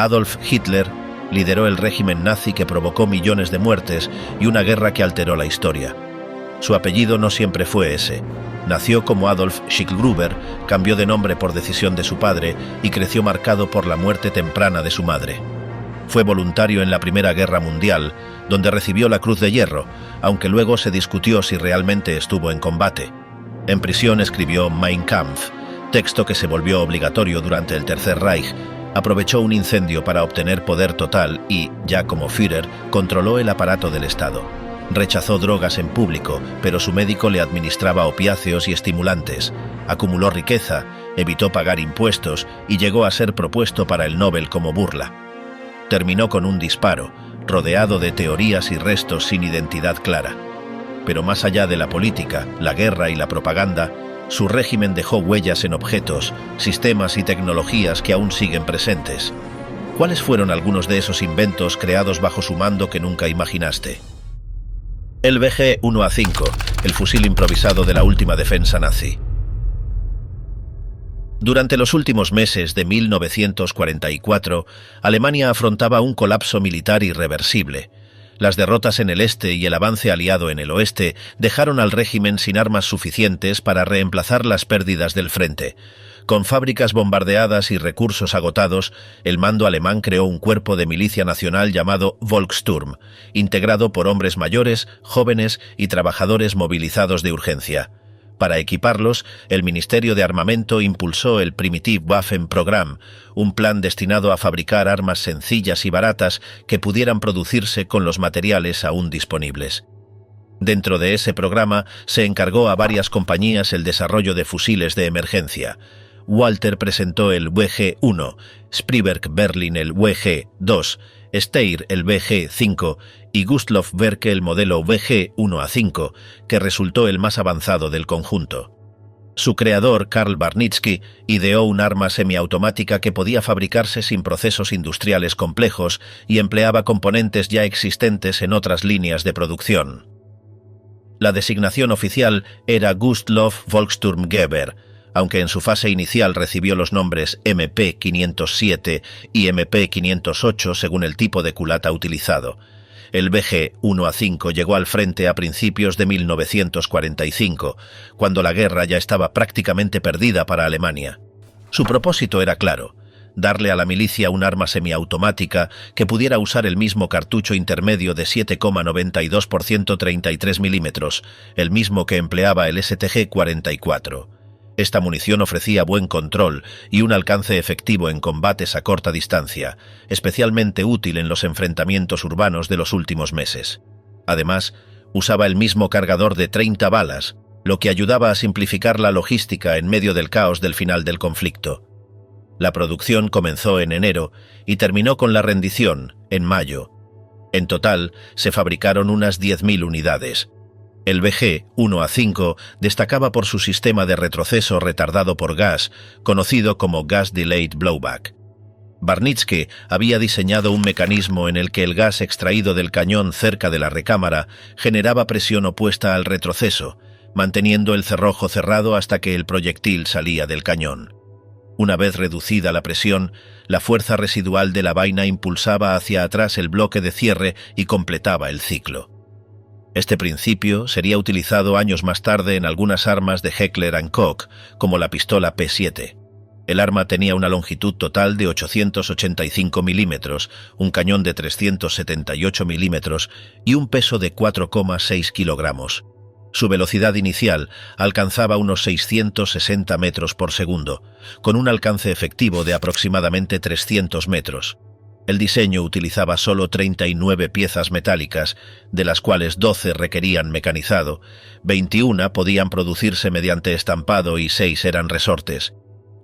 Adolf Hitler lideró el régimen nazi que provocó millones de muertes y una guerra que alteró la historia. Su apellido no siempre fue ese. Nació como Adolf Schicklgruber, cambió de nombre por decisión de su padre y creció marcado por la muerte temprana de su madre. Fue voluntario en la Primera Guerra Mundial, donde recibió la Cruz de Hierro, aunque luego se discutió si realmente estuvo en combate. En prisión escribió Mein Kampf, texto que se volvió obligatorio durante el Tercer Reich. Aprovechó un incendio para obtener poder total y, ya como Führer, controló el aparato del Estado. Rechazó drogas en público, pero su médico le administraba opiáceos y estimulantes. Acumuló riqueza, evitó pagar impuestos y llegó a ser propuesto para el Nobel como burla. Terminó con un disparo, rodeado de teorías y restos sin identidad clara. Pero más allá de la política, la guerra y la propaganda, su régimen dejó huellas en objetos, sistemas y tecnologías que aún siguen presentes. ¿Cuáles fueron algunos de esos inventos creados bajo su mando que nunca imaginaste? El BG-1A5, el fusil improvisado de la última defensa nazi. Durante los últimos meses de 1944, Alemania afrontaba un colapso militar irreversible. Las derrotas en el este y el avance aliado en el oeste dejaron al régimen sin armas suficientes para reemplazar las pérdidas del frente. Con fábricas bombardeadas y recursos agotados, el mando alemán creó un cuerpo de milicia nacional llamado Volkssturm, integrado por hombres mayores, jóvenes y trabajadores movilizados de urgencia. Para equiparlos, el Ministerio de Armamento impulsó el Primitive Waffen Program, un plan destinado a fabricar armas sencillas y baratas que pudieran producirse con los materiales aún disponibles. Dentro de ese programa se encargó a varias compañías el desarrollo de fusiles de emergencia. Walter presentó el WG-1, Spriberg Berlin el WG-2, Steyr el WG-5 y Gustloff Werke el modelo WG-1A5, que resultó el más avanzado del conjunto. Su creador, Karl Barnitzky, ideó un arma semiautomática que podía fabricarse sin procesos industriales complejos y empleaba componentes ya existentes en otras líneas de producción. La designación oficial era Gustloff Volkssturmgewehr, aunque en su fase inicial recibió los nombres MP507 y MP508 según el tipo de culata utilizado. El BG-1A5 llegó al frente a principios de 1945, cuando la guerra ya estaba prácticamente perdida para Alemania. Su propósito era claro: darle a la milicia un arma semiautomática que pudiera usar el mismo cartucho intermedio de 7,92 por 133 milímetros, el mismo que empleaba el STG-44. Esta munición ofrecía buen control y un alcance efectivo en combates a corta distancia, especialmente útil en los enfrentamientos urbanos de los últimos meses. Además, usaba el mismo cargador de 30 balas, lo que ayudaba a simplificar la logística en medio del caos del final del conflicto. La producción comenzó en enero y terminó con la rendición en mayo. En total, se fabricaron unas 10.000 unidades. El BG-1A5 destacaba por su sistema de retroceso retardado por gas, conocido como Gas Delayed Blowback. Barnitzky había diseñado un mecanismo en el que el gas extraído del cañón cerca de la recámara generaba presión opuesta al retroceso, manteniendo el cerrojo cerrado hasta que el proyectil salía del cañón. Una vez reducida la presión, la fuerza residual de la vaina impulsaba hacia atrás el bloque de cierre y completaba el ciclo. Este principio sería utilizado años más tarde en algunas armas de Heckler & Koch, como la pistola P7. El arma tenía una longitud total de 885 milímetros, un cañón de 378 milímetros y un peso de 4,6 kilogramos. Su velocidad inicial alcanzaba unos 660 metros por segundo, con un alcance efectivo de aproximadamente 300 metros. El diseño utilizaba solo 39 piezas metálicas, de las cuales 12 requerían mecanizado, 21 podían producirse mediante estampado y 6 eran resortes.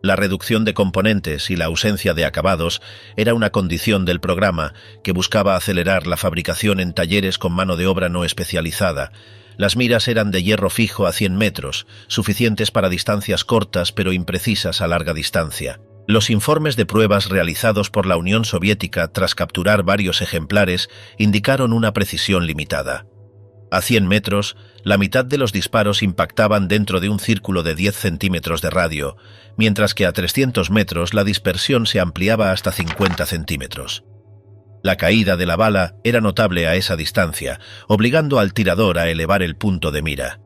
La reducción de componentes y la ausencia de acabados era una condición del programa que buscaba acelerar la fabricación en talleres con mano de obra no especializada. Las miras eran de hierro fijo a 100 metros, suficientes para distancias cortas pero imprecisas a larga distancia. Los informes de pruebas realizados por la Unión Soviética tras capturar varios ejemplares indicaron una precisión limitada. A 100 metros, la mitad de los disparos impactaban dentro de un círculo de 10 centímetros de radio, mientras que a 300 metros la dispersión se ampliaba hasta 50 centímetros. La caída de la bala era notable a esa distancia, obligando al tirador a elevar el punto de mira.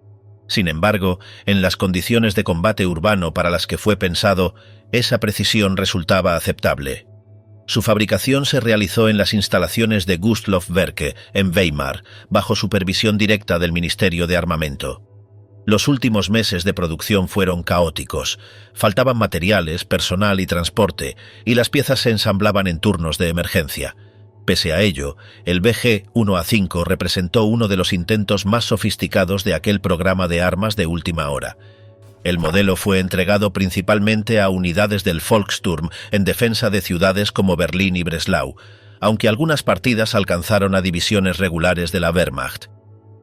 Sin embargo, en las condiciones de combate urbano para las que fue pensado, esa precisión resultaba aceptable. Su fabricación se realizó en las instalaciones de Gustloff Werke, en Weimar, bajo supervisión directa del Ministerio de Armamento. Los últimos meses de producción fueron caóticos. Faltaban materiales, personal y transporte, y las piezas se ensamblaban en turnos de emergencia. Pese a ello, el BG-1A5 representó uno de los intentos más sofisticados de aquel programa de armas de última hora. El modelo fue entregado principalmente a unidades del Volkssturm en defensa de ciudades como Berlín y Breslau, aunque algunas partidas alcanzaron a divisiones regulares de la Wehrmacht.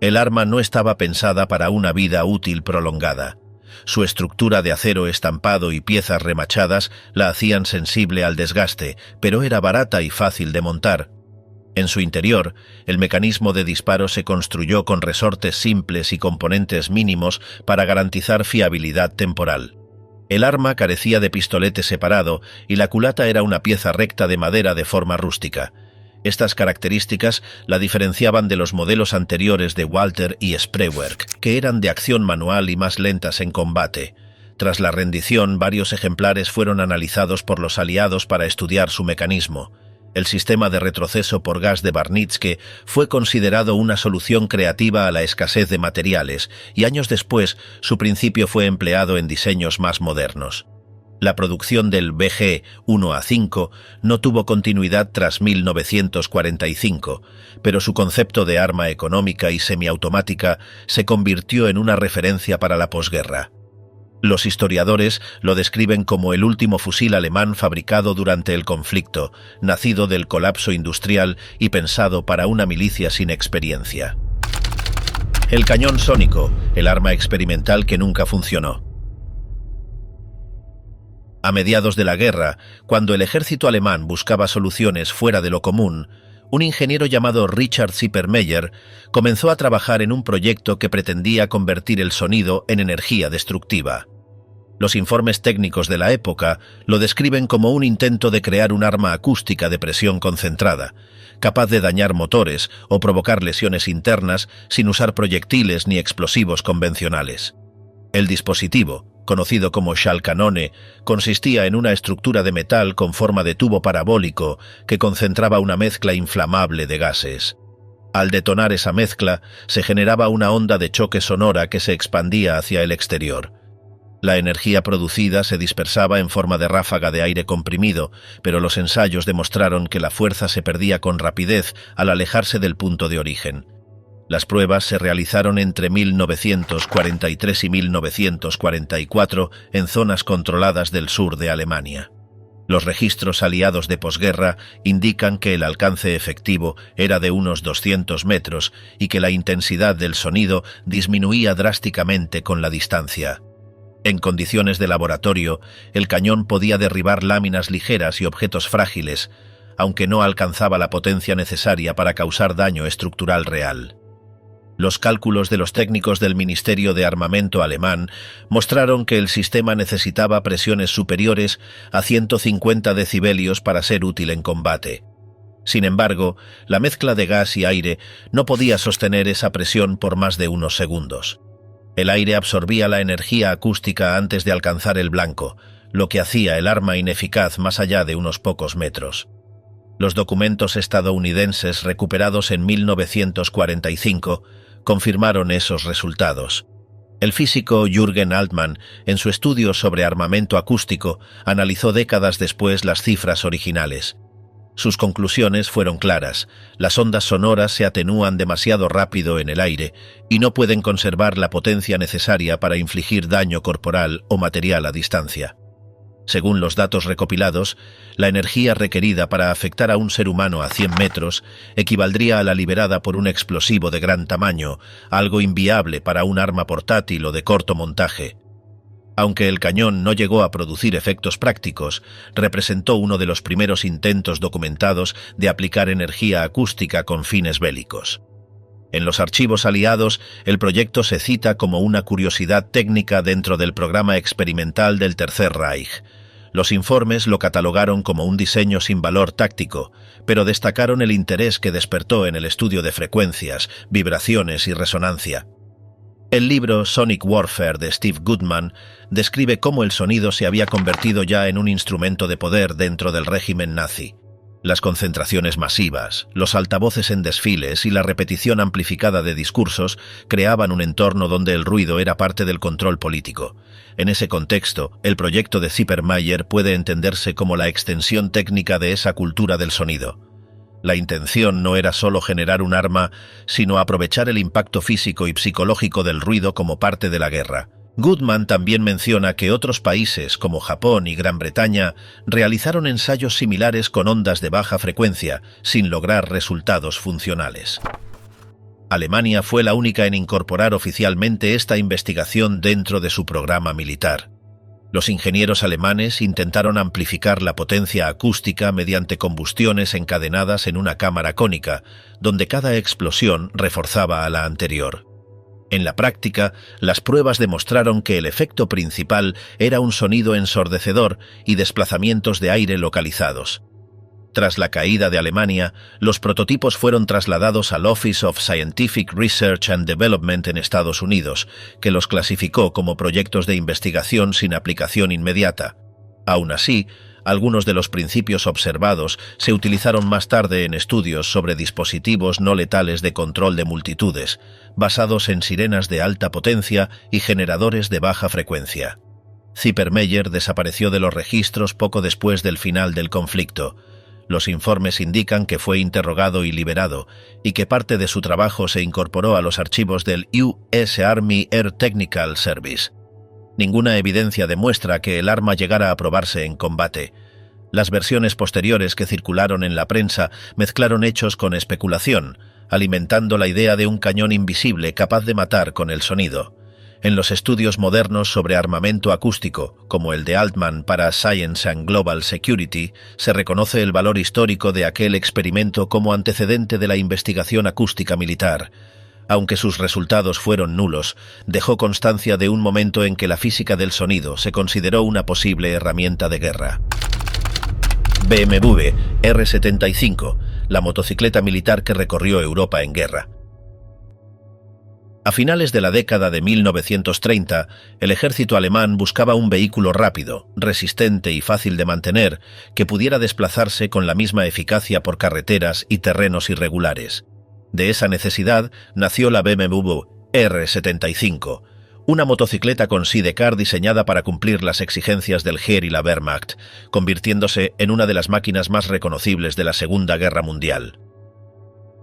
El arma no estaba pensada para una vida útil prolongada. Su estructura de acero estampado y piezas remachadas la hacían sensible al desgaste, pero era barata y fácil de montar. En su interior, el mecanismo de disparo se construyó con resortes simples y componentes mínimos para garantizar fiabilidad temporal. El arma carecía de pistolete separado y la culata era una pieza recta de madera de forma rústica. Estas características la diferenciaban de los modelos anteriores de Walter y Spreewerk, que eran de acción manual y más lentas en combate. Tras la rendición, varios ejemplares fueron analizados por los aliados para estudiar su mecanismo. El sistema de retroceso por gas de Barnitske fue considerado una solución creativa a la escasez de materiales, y años después su principio fue empleado en diseños más modernos. La producción del BG-1A5 no tuvo continuidad tras 1945, pero su concepto de arma económica y semiautomática se convirtió en una referencia para la posguerra. Los historiadores lo describen como el último fusil alemán fabricado durante el conflicto, nacido del colapso industrial y pensado para una milicia sin experiencia. El cañón sónico, el arma experimental que nunca funcionó. A mediados de la guerra, cuando el ejército alemán buscaba soluciones fuera de lo común, un ingeniero llamado Richard Zippermeyer comenzó a trabajar en un proyecto que pretendía convertir el sonido en energía destructiva. Los informes técnicos de la época lo describen como un intento de crear un arma acústica de presión concentrada, capaz de dañar motores o provocar lesiones internas sin usar proyectiles ni explosivos convencionales. El dispositivo, conocido como Schallkanone, consistía en una estructura de metal con forma de tubo parabólico que concentraba una mezcla inflamable de gases. Al detonar esa mezcla, se generaba una onda de choque sonora que se expandía hacia el exterior. La energía producida se dispersaba en forma de ráfaga de aire comprimido, pero los ensayos demostraron que la fuerza se perdía con rapidez al alejarse del punto de origen. Las pruebas se realizaron entre 1943 y 1944 en zonas controladas del sur de Alemania. Los registros aliados de posguerra indican que el alcance efectivo era de unos 200 metros y que la intensidad del sonido disminuía drásticamente con la distancia. En condiciones de laboratorio, el cañón podía derribar láminas ligeras y objetos frágiles, aunque no alcanzaba la potencia necesaria para causar daño estructural real. Los cálculos de los técnicos del Ministerio de Armamento alemán mostraron que el sistema necesitaba presiones superiores a 150 decibelios para ser útil en combate. Sin embargo, la mezcla de gas y aire no podía sostener esa presión por más de unos segundos. El aire absorbía la energía acústica antes de alcanzar el blanco, lo que hacía el arma ineficaz más allá de unos pocos metros. Los documentos estadounidenses recuperados en 1945 confirmaron esos resultados. El físico Jürgen Altmann, en su estudio sobre armamento acústico, analizó décadas después las cifras originales. Sus conclusiones fueron claras: las ondas sonoras se atenúan demasiado rápido en el aire y no pueden conservar la potencia necesaria para infligir daño corporal o material a distancia. Según los datos recopilados, la energía requerida para afectar a un ser humano a 100 metros equivaldría a la liberada por un explosivo de gran tamaño, algo inviable para un arma portátil o de corto montaje. Aunque el cañón no llegó a producir efectos prácticos, representó uno de los primeros intentos documentados de aplicar energía acústica con fines bélicos. En los archivos aliados, el proyecto se cita como una curiosidad técnica dentro del programa experimental del Tercer Reich. Los informes lo catalogaron como un diseño sin valor táctico, pero destacaron el interés que despertó en el estudio de frecuencias, vibraciones y resonancia. El libro Sonic Warfare de Steve Goodman describe cómo el sonido se había convertido ya en un instrumento de poder dentro del régimen nazi. Las concentraciones masivas, los altavoces en desfiles y la repetición amplificada de discursos creaban un entorno donde el ruido era parte del control político. En ese contexto, el proyecto de Zippermeyer puede entenderse como la extensión técnica de esa cultura del sonido. La intención no era solo generar un arma, sino aprovechar el impacto físico y psicológico del ruido como parte de la guerra. Goodman también menciona que otros países, como Japón y Gran Bretaña, realizaron ensayos similares con ondas de baja frecuencia, sin lograr resultados funcionales. Alemania fue la única en incorporar oficialmente esta investigación dentro de su programa militar. Los ingenieros alemanes intentaron amplificar la potencia acústica mediante combustiones encadenadas en una cámara cónica, donde cada explosión reforzaba a la anterior. En la práctica, las pruebas demostraron que el efecto principal era un sonido ensordecedor y desplazamientos de aire localizados. Tras la caída de Alemania, los prototipos fueron trasladados al Office of Scientific Research and Development en Estados Unidos, que los clasificó como proyectos de investigación sin aplicación inmediata. Aún así, algunos de los principios observados se utilizaron más tarde en estudios sobre dispositivos no letales de control de multitudes, basados en sirenas de alta potencia y generadores de baja frecuencia. Zippermeyer desapareció de los registros poco después del final del conflicto. Los informes indican que fue interrogado y liberado, y que parte de su trabajo se incorporó a los archivos del US Army Air Technical Service. Ninguna evidencia demuestra que el arma llegara a probarse en combate. Las versiones posteriores que circularon en la prensa mezclaron hechos con especulación, alimentando la idea de un cañón invisible capaz de matar con el sonido. En los estudios modernos sobre armamento acústico, como el de Altman para Science and Global Security, se reconoce el valor histórico de aquel experimento como antecedente de la investigación acústica militar. Aunque sus resultados fueron nulos, dejó constancia de un momento en que la física del sonido se consideró una posible herramienta de guerra. BMW R-75, la motocicleta militar que recorrió Europa en guerra. A finales de la década de 1930, el ejército alemán buscaba un vehículo rápido, resistente y fácil de mantener, que pudiera desplazarse con la misma eficacia por carreteras y terrenos irregulares. De esa necesidad nació la BMW R-75, una motocicleta con sidecar diseñada para cumplir las exigencias del Heer y la Wehrmacht, convirtiéndose en una de las máquinas más reconocibles de la Segunda Guerra Mundial.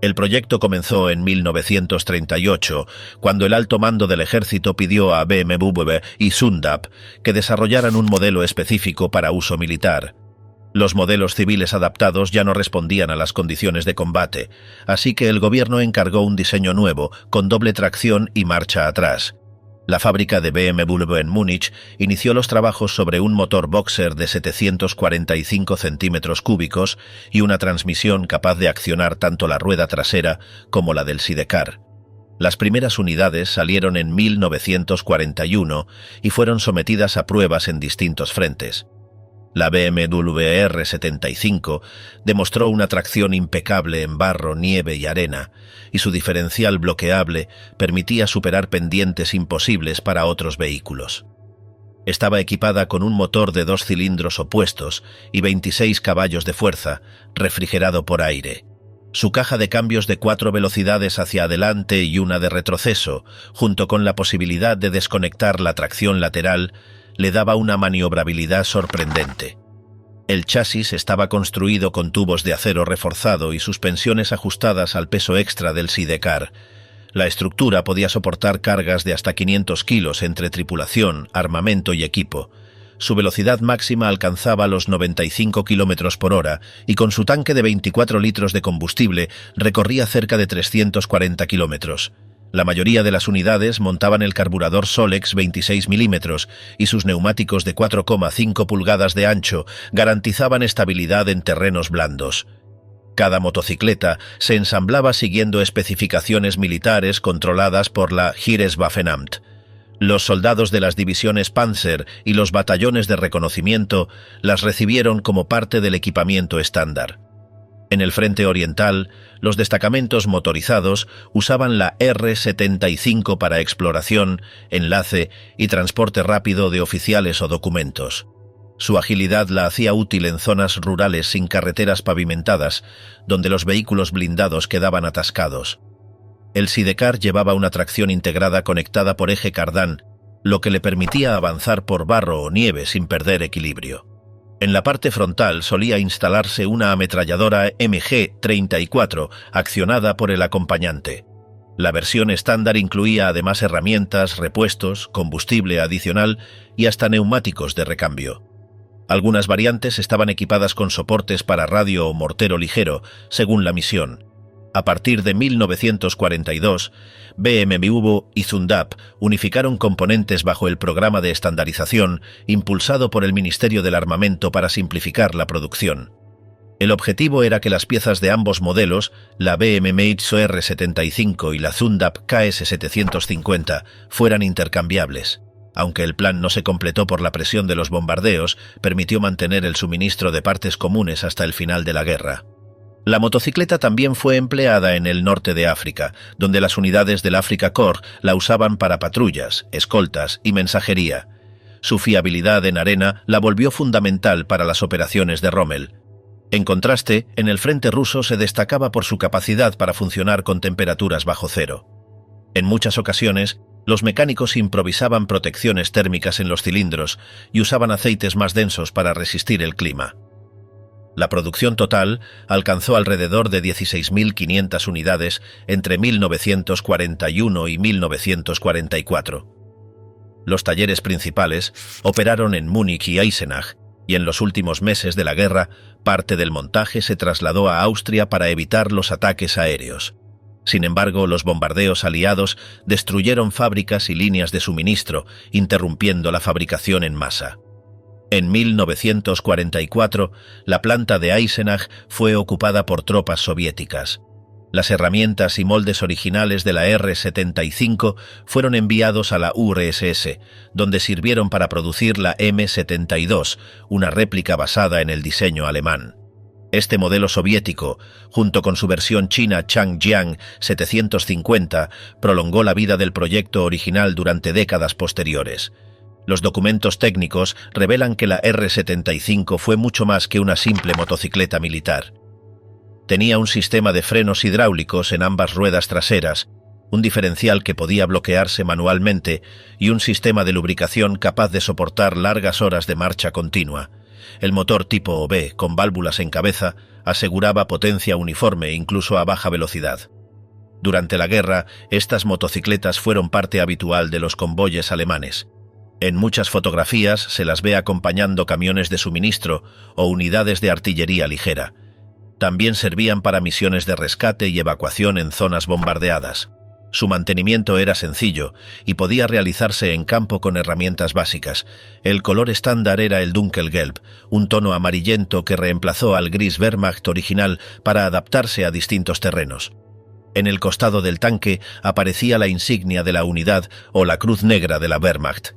El proyecto comenzó en 1938, cuando el alto mando del ejército pidió a BMW y Sundap que desarrollaran un modelo específico para uso militar. Los modelos civiles adaptados ya no respondían a las condiciones de combate, así que el gobierno encargó un diseño nuevo, con doble tracción y marcha atrás. La fábrica de BMW en Múnich inició los trabajos sobre un motor boxer de 745 centímetros cúbicos y una transmisión capaz de accionar tanto la rueda trasera como la del sidecar. Las primeras unidades salieron en 1941 y fueron sometidas a pruebas en distintos frentes. La BMW R-75 demostró una tracción impecable en barro, nieve y arena, y su diferencial bloqueable permitía superar pendientes imposibles para otros vehículos. Estaba equipada con un motor de 2 cilindros opuestos y 26 caballos de fuerza, refrigerado por aire. Su caja de cambios de 4 velocidades hacia adelante y una de retroceso, junto con la posibilidad de desconectar la tracción lateral, le daba una maniobrabilidad sorprendente. El chasis estaba construido con tubos de acero reforzado y suspensiones ajustadas al peso extra del sidecar. La estructura podía soportar cargas de hasta 500 kilos entre tripulación, armamento y equipo. Su velocidad máxima alcanzaba los 95 km por hora y con su tanque de 24 litros de combustible recorría cerca de 340 kilómetros. La mayoría de las unidades montaban el carburador Solex 26 mm y sus neumáticos de 4,5 pulgadas de ancho garantizaban estabilidad en terrenos blandos. Cada motocicleta se ensamblaba siguiendo especificaciones militares controladas por la Heereswaffenamt. Los soldados de las divisiones Panzer y los batallones de reconocimiento las recibieron como parte del equipamiento estándar. En el frente oriental, los destacamentos motorizados usaban la R-75 para exploración, enlace y transporte rápido de oficiales o documentos. Su agilidad la hacía útil en zonas rurales sin carreteras pavimentadas, donde los vehículos blindados quedaban atascados. El Sidecar llevaba una tracción integrada conectada por eje cardán, lo que le permitía avanzar por barro o nieve sin perder equilibrio. En la parte frontal solía instalarse una ametralladora MG-34 accionada por el acompañante. La versión estándar incluía además herramientas, repuestos, combustible adicional y hasta neumáticos de recambio. Algunas variantes estaban equipadas con soportes para radio o mortero ligero, según la misión. A partir de 1942, BMW y Zundap unificaron componentes bajo el programa de estandarización impulsado por el Ministerio del Armamento para simplificar la producción. El objetivo era que las piezas de ambos modelos, la BMW Meizu R75 y la Zundap KS750, fueran intercambiables. Aunque el plan no se completó por la presión de los bombardeos, permitió mantener el suministro de partes comunes hasta el final de la guerra. La motocicleta también fue empleada en el norte de África, donde las unidades del Afrika Korps la usaban para patrullas, escoltas y mensajería. Su fiabilidad en arena la volvió fundamental para las operaciones de Rommel. En contraste, en el frente ruso se destacaba por su capacidad para funcionar con temperaturas bajo cero. En muchas ocasiones, los mecánicos improvisaban protecciones térmicas en los cilindros y usaban aceites más densos para resistir el clima. La producción total alcanzó alrededor de 16.500 unidades entre 1941 y 1944. Los talleres principales operaron en Múnich y Eisenach, y en los últimos meses de la guerra, parte del montaje se trasladó a Austria para evitar los ataques aéreos. Sin embargo, los bombardeos aliados destruyeron fábricas y líneas de suministro, interrumpiendo la fabricación en masa. En 1944, la planta de Eisenach fue ocupada por tropas soviéticas. Las herramientas y moldes originales de la R-75 fueron enviados a la URSS, donde sirvieron para producir la M-72, una réplica basada en el diseño alemán. Este modelo soviético, junto con su versión china Changjiang 750, prolongó la vida del proyecto original durante décadas posteriores. Los documentos técnicos revelan que la R-75 fue mucho más que una simple motocicleta militar. Tenía un sistema de frenos hidráulicos en ambas ruedas traseras, un diferencial que podía bloquearse manualmente y un sistema de lubricación capaz de soportar largas horas de marcha continua. El motor tipo OB, con válvulas en cabeza, aseguraba potencia uniforme incluso a baja velocidad. Durante la guerra, estas motocicletas fueron parte habitual de los convoyes alemanes. En muchas fotografías se las ve acompañando camiones de suministro o unidades de artillería ligera. También servían para misiones de rescate y evacuación en zonas bombardeadas. Su mantenimiento era sencillo y podía realizarse en campo con herramientas básicas. El color estándar era el Dunkelgelb, un tono amarillento que reemplazó al gris Wehrmacht original para adaptarse a distintos terrenos. En el costado del tanque aparecía la insignia de la unidad o la cruz negra de la Wehrmacht.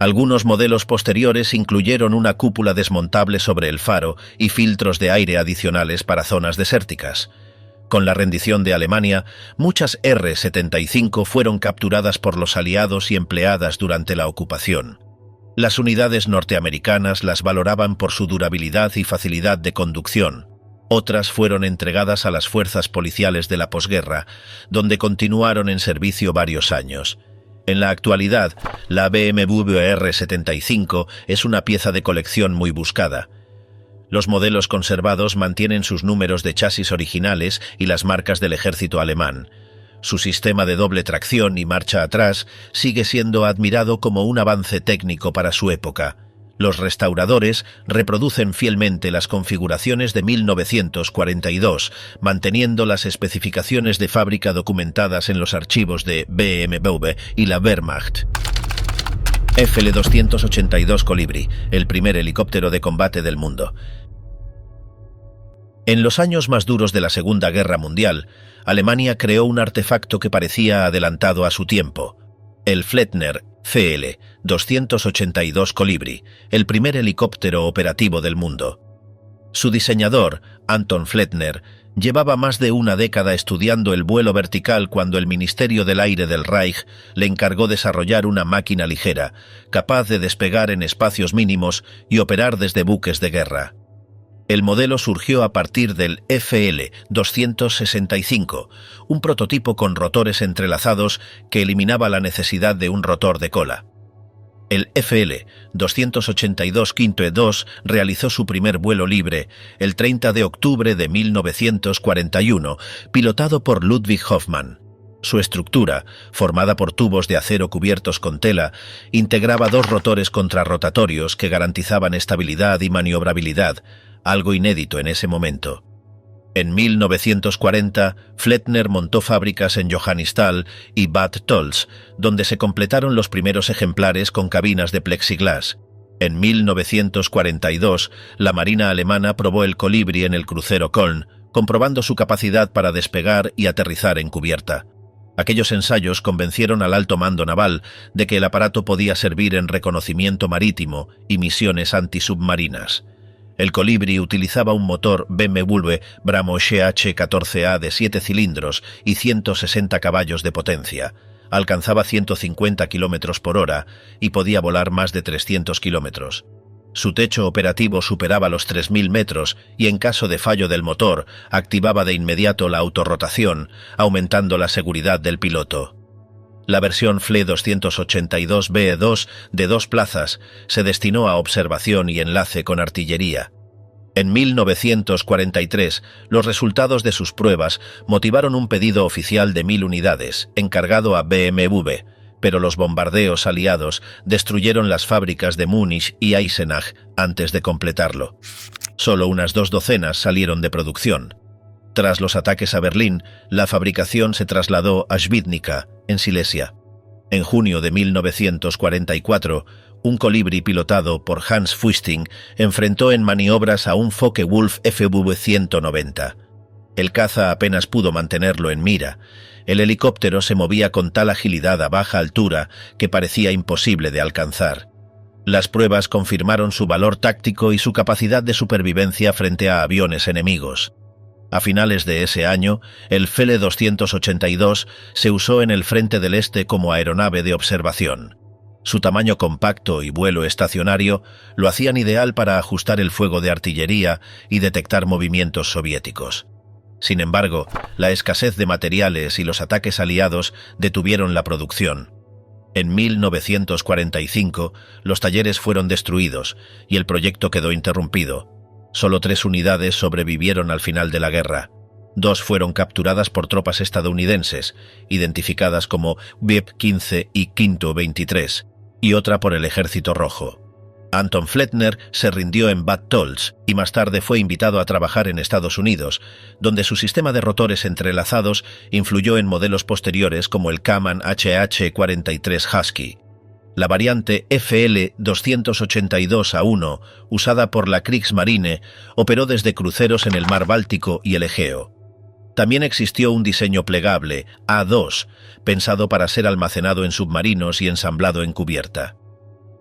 Algunos modelos posteriores incluyeron una cúpula desmontable sobre el faro y filtros de aire adicionales para zonas desérticas. Con la rendición de Alemania, muchas R-75 fueron capturadas por los aliados y empleadas durante la ocupación. Las unidades norteamericanas las valoraban por su durabilidad y facilidad de conducción. Otras fueron entregadas a las fuerzas policiales de la posguerra, donde continuaron en servicio varios años. En la actualidad, la BMW R-75 es una pieza de colección muy buscada. Los modelos conservados mantienen sus números de chasis originales y las marcas del ejército alemán. Su sistema de doble tracción y marcha atrás sigue siendo admirado como un avance técnico para su época. Los restauradores reproducen fielmente las configuraciones de 1942, manteniendo las especificaciones de fábrica documentadas en los archivos de BMW y la Wehrmacht. FL-282 Colibri, el primer helicóptero de combate del mundo. En los años más duros de la Segunda Guerra Mundial, Alemania creó un artefacto que parecía adelantado a su tiempo, el Flettner CL-282 Colibri, el primer helicóptero operativo del mundo. Su diseñador, Anton Flettner, llevaba más de una década estudiando el vuelo vertical cuando el Ministerio del Aire del Reich le encargó desarrollar una máquina ligera, capaz de despegar en espacios mínimos y operar desde buques de guerra. El modelo surgió a partir del FL-265, un prototipo con rotores entrelazados que eliminaba la necesidad de un rotor de cola. El FL-282 Quinte-II realizó su primer vuelo libre el 30 de octubre de 1941, pilotado por Ludwig Hoffmann. Su estructura, formada por tubos de acero cubiertos con tela, integraba dos rotores contrarrotatorios que garantizaban estabilidad y maniobrabilidad, algo inédito en ese momento. En 1940, Flettner montó fábricas en Johannisthal y Bad Tölz, donde se completaron los primeros ejemplares con cabinas de plexiglas. En 1942, la Marina alemana probó el Colibri en el crucero Köln, comprobando su capacidad para despegar y aterrizar en cubierta. Aquellos ensayos convencieron al alto mando naval de que el aparato podía servir en reconocimiento marítimo y misiones antisubmarinas. El Colibri utilizaba un motor BMW Bramo GH14A de 7 cilindros y 160 caballos de potencia. Alcanzaba 150 km por hora y podía volar más de 300 km. Su techo operativo superaba los 3.000 metros y en caso de fallo del motor activaba de inmediato la autorrotación, aumentando la seguridad del piloto. La versión FLE 282BE2 de 2 plazas se destinó a observación y enlace con artillería. En 1943, los resultados de sus pruebas motivaron un pedido oficial de 1.000 unidades, encargado a BMW, pero los bombardeos aliados destruyeron las fábricas de Múnich y Eisenach antes de completarlo. Solo unas 2 docenas salieron de producción. Tras los ataques a Berlín, la fabricación se trasladó a Świdnica, en Silesia. En junio de 1944, un Colibri pilotado por Hans Füsting enfrentó en maniobras a un Focke-Wulf FW-190. El caza apenas pudo mantenerlo en mira. El helicóptero se movía con tal agilidad a baja altura que parecía imposible de alcanzar. Las pruebas confirmaron su valor táctico y su capacidad de supervivencia frente a aviones enemigos. A finales de ese año, el FL-282 se usó en el Frente del Este como aeronave de observación. Su tamaño compacto y vuelo estacionario lo hacían ideal para ajustar el fuego de artillería y detectar movimientos soviéticos. Sin embargo, la escasez de materiales y los ataques aliados detuvieron la producción. En 1945, los talleres fueron destruidos y el proyecto quedó interrumpido. Solo 3 unidades sobrevivieron al final de la guerra. 2 fueron capturadas por tropas estadounidenses, identificadas como VIP-15 y Quinto 23, y otra por el Ejército Rojo. Anton Flettner se rindió en Bad Tölz y más tarde fue invitado a trabajar en Estados Unidos, donde su sistema de rotores entrelazados influyó en modelos posteriores como el Kaman HH-43 Husky. La variante FL-282A1, usada por la Kriegsmarine, operó desde cruceros en el mar Báltico y el Egeo. También existió un diseño plegable, A2, pensado para ser almacenado en submarinos y ensamblado en cubierta.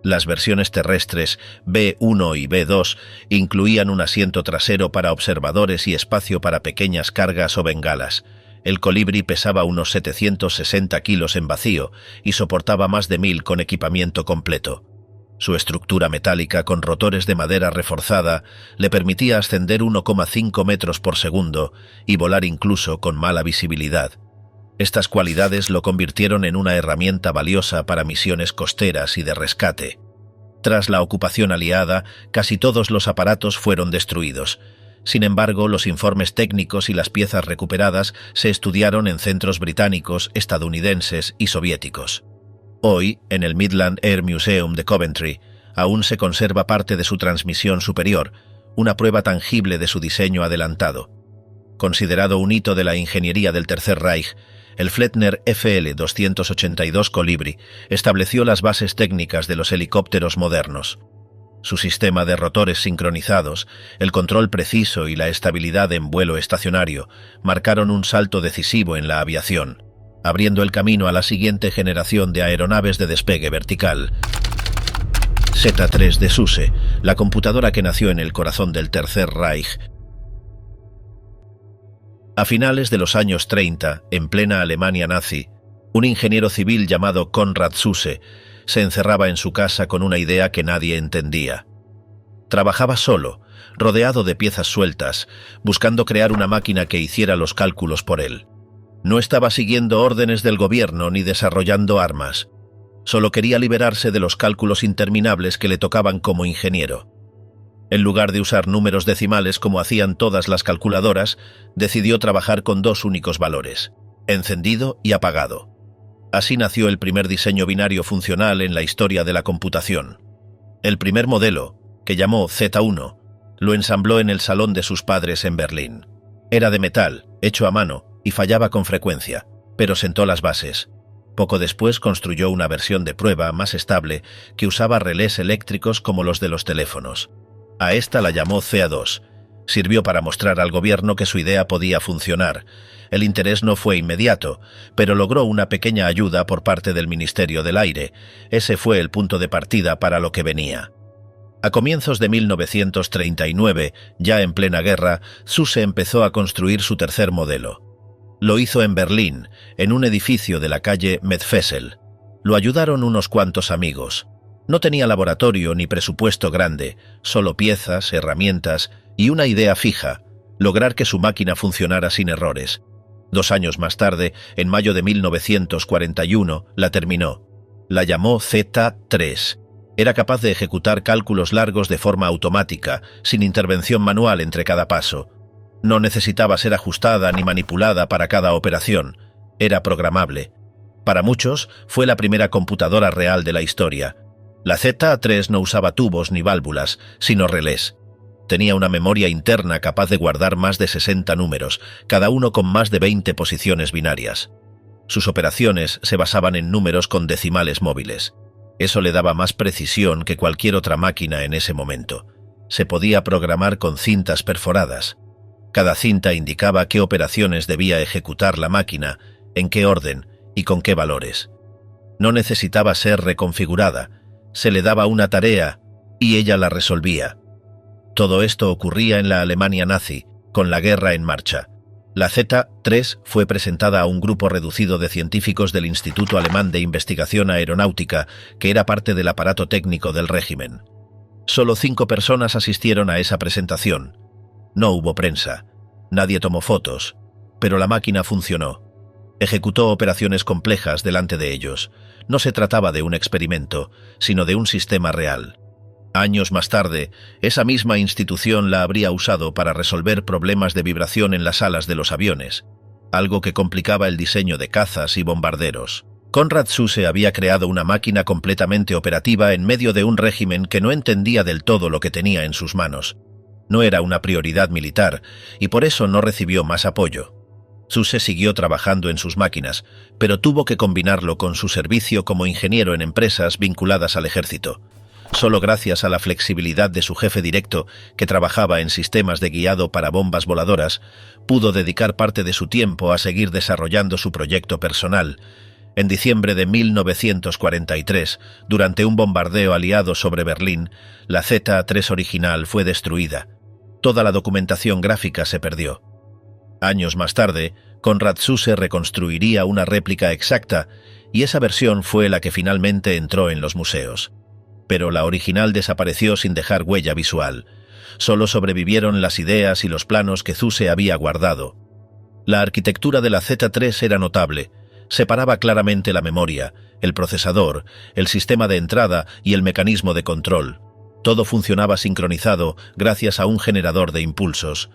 Las versiones terrestres B1 y B2 incluían un asiento trasero para observadores y espacio para pequeñas cargas o bengalas. El Colibri pesaba unos 760 kilos en vacío y soportaba más de 1.000 con equipamiento completo. Su estructura metálica con rotores de madera reforzada le permitía ascender 1,5 metros por segundo y volar incluso con mala visibilidad. Estas cualidades lo convirtieron en una herramienta valiosa para misiones costeras y de rescate. Tras la ocupación aliada, casi todos los aparatos fueron destruidos. Sin embargo, los informes técnicos y las piezas recuperadas se estudiaron en centros británicos, estadounidenses y soviéticos. Hoy, en el Midland Air Museum de Coventry, aún se conserva parte de su transmisión superior, una prueba tangible de su diseño adelantado. Considerado un hito de la ingeniería del Tercer Reich, el Flettner FL-282 Colibri estableció las bases técnicas de los helicópteros modernos. Su sistema de rotores sincronizados, el control preciso y la estabilidad en vuelo estacionario marcaron un salto decisivo en la aviación, abriendo el camino a la siguiente generación de aeronaves de despegue vertical. Z3 de SUSE, la computadora que nació en el corazón del Tercer Reich. A finales de los años 30, en plena Alemania nazi, un ingeniero civil llamado Konrad Zuse se encerraba en su casa con una idea que nadie entendía. Trabajaba solo, rodeado de piezas sueltas, buscando crear una máquina que hiciera los cálculos por él. No estaba siguiendo órdenes del gobierno ni desarrollando armas. Solo quería liberarse de los cálculos interminables que le tocaban como ingeniero. En lugar de usar números decimales como hacían todas las calculadoras, decidió trabajar con dos únicos valores: encendido y apagado. Así nació el primer diseño binario funcional en la historia de la computación. El primer modelo, que llamó Z1, lo ensambló en el salón de sus padres en Berlín. Era de metal, hecho a mano, y fallaba con frecuencia, pero sentó las bases. Poco después construyó una versión de prueba más estable que usaba relés eléctricos como los de los teléfonos. A esta la llamó CA2. Sirvió para mostrar al gobierno que su idea podía funcionar. El interés no fue inmediato, pero logró una pequeña ayuda por parte del Ministerio del Aire. Ese fue el punto de partida para lo que venía. A comienzos de 1939, ya en plena guerra, SUSE empezó a construir su tercer modelo. Lo hizo en Berlín, en un edificio de la calle Medfessel. Lo ayudaron unos cuantos amigos. No tenía laboratorio ni presupuesto grande, solo piezas, herramientas y una idea fija: lograr que su máquina funcionara sin errores. 2 años más tarde, en mayo de 1941, la terminó. La llamó Z3. Era capaz de ejecutar cálculos largos de forma automática, sin intervención manual entre cada paso. No necesitaba ser ajustada ni manipulada para cada operación. Era programable. Para muchos, fue la primera computadora real de la historia. La Z3 no usaba tubos ni válvulas, sino relés. Tenía una memoria interna capaz de guardar más de 60 números, cada uno con más de 20 posiciones binarias. Sus operaciones se basaban en números con decimales móviles. Eso le daba más precisión que cualquier otra máquina en ese momento. Se podía programar con cintas perforadas. Cada cinta indicaba qué operaciones debía ejecutar la máquina, en qué orden y con qué valores. No necesitaba ser reconfigurada. Se le daba una tarea y ella la resolvía. Todo esto ocurría en la Alemania nazi, con la guerra en marcha. La Z3 fue presentada a un grupo reducido de científicos del Instituto Alemán de Investigación Aeronáutica, que era parte del aparato técnico del régimen. Solo 5 personas asistieron a esa presentación. No hubo prensa. Nadie tomó fotos. Pero la máquina funcionó. Ejecutó operaciones complejas delante de ellos. No se trataba de un experimento, sino de un sistema real. Años más tarde, esa misma institución la habría usado para resolver problemas de vibración en las alas de los aviones, algo que complicaba el diseño de cazas y bombarderos. Konrad Zuse había creado una máquina completamente operativa en medio de un régimen que no entendía del todo lo que tenía en sus manos. No era una prioridad militar, y por eso no recibió más apoyo. Zuse siguió trabajando en sus máquinas, pero tuvo que combinarlo con su servicio como ingeniero en empresas vinculadas al ejército. Solo gracias a la flexibilidad de su jefe directo, que trabajaba en sistemas de guiado para bombas voladoras, pudo dedicar parte de su tiempo a seguir desarrollando su proyecto personal. En diciembre de 1943, durante un bombardeo aliado sobre Berlín, la Z3 original fue destruida. Toda la documentación gráfica se perdió. Años más tarde, Konrad Zuse reconstruiría una réplica exacta, y esa versión fue la que finalmente entró en los museos. Pero la original desapareció sin dejar huella visual. Solo sobrevivieron las ideas y los planos que Zuse había guardado. La arquitectura de la Z3 era notable. Separaba claramente la memoria, el procesador, el sistema de entrada y el mecanismo de control. Todo funcionaba sincronizado gracias a un generador de impulsos.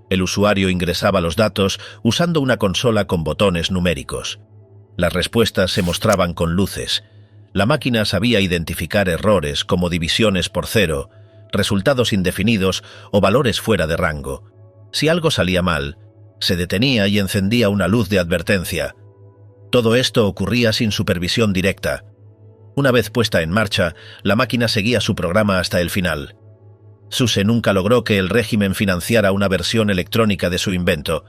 El usuario ingresaba los datos usando una consola con botones numéricos. Las respuestas se mostraban con luces. La máquina sabía identificar errores como divisiones por cero, resultados indefinidos o valores fuera de rango. Si algo salía mal, se detenía y encendía una luz de advertencia. Todo esto ocurría sin supervisión directa. Una vez puesta en marcha, la máquina seguía su programa hasta el final. SUSE nunca logró que el régimen financiara una versión electrónica de su invento.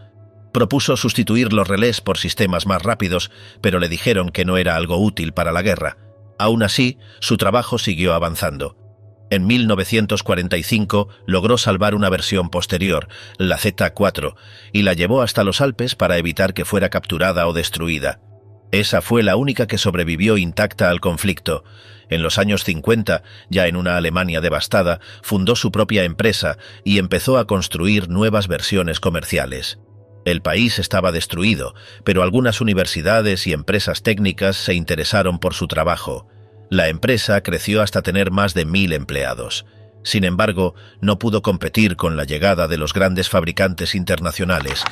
Propuso sustituir los relés por sistemas más rápidos, pero le dijeron que no era algo útil para la guerra. Aún así, su trabajo siguió avanzando. En 1945 logró salvar una versión posterior, la Z4, y la llevó hasta los Alpes para evitar que fuera capturada o destruida. Esa fue la única que sobrevivió intacta al conflicto. En los años 50, ya en una Alemania devastada, fundó su propia empresa y empezó a construir nuevas versiones comerciales. El país estaba destruido, pero algunas universidades y empresas técnicas se interesaron por su trabajo. La empresa creció hasta tener más de 1000 empleados. Sin embargo, no pudo competir con la llegada de los grandes fabricantes internacionales.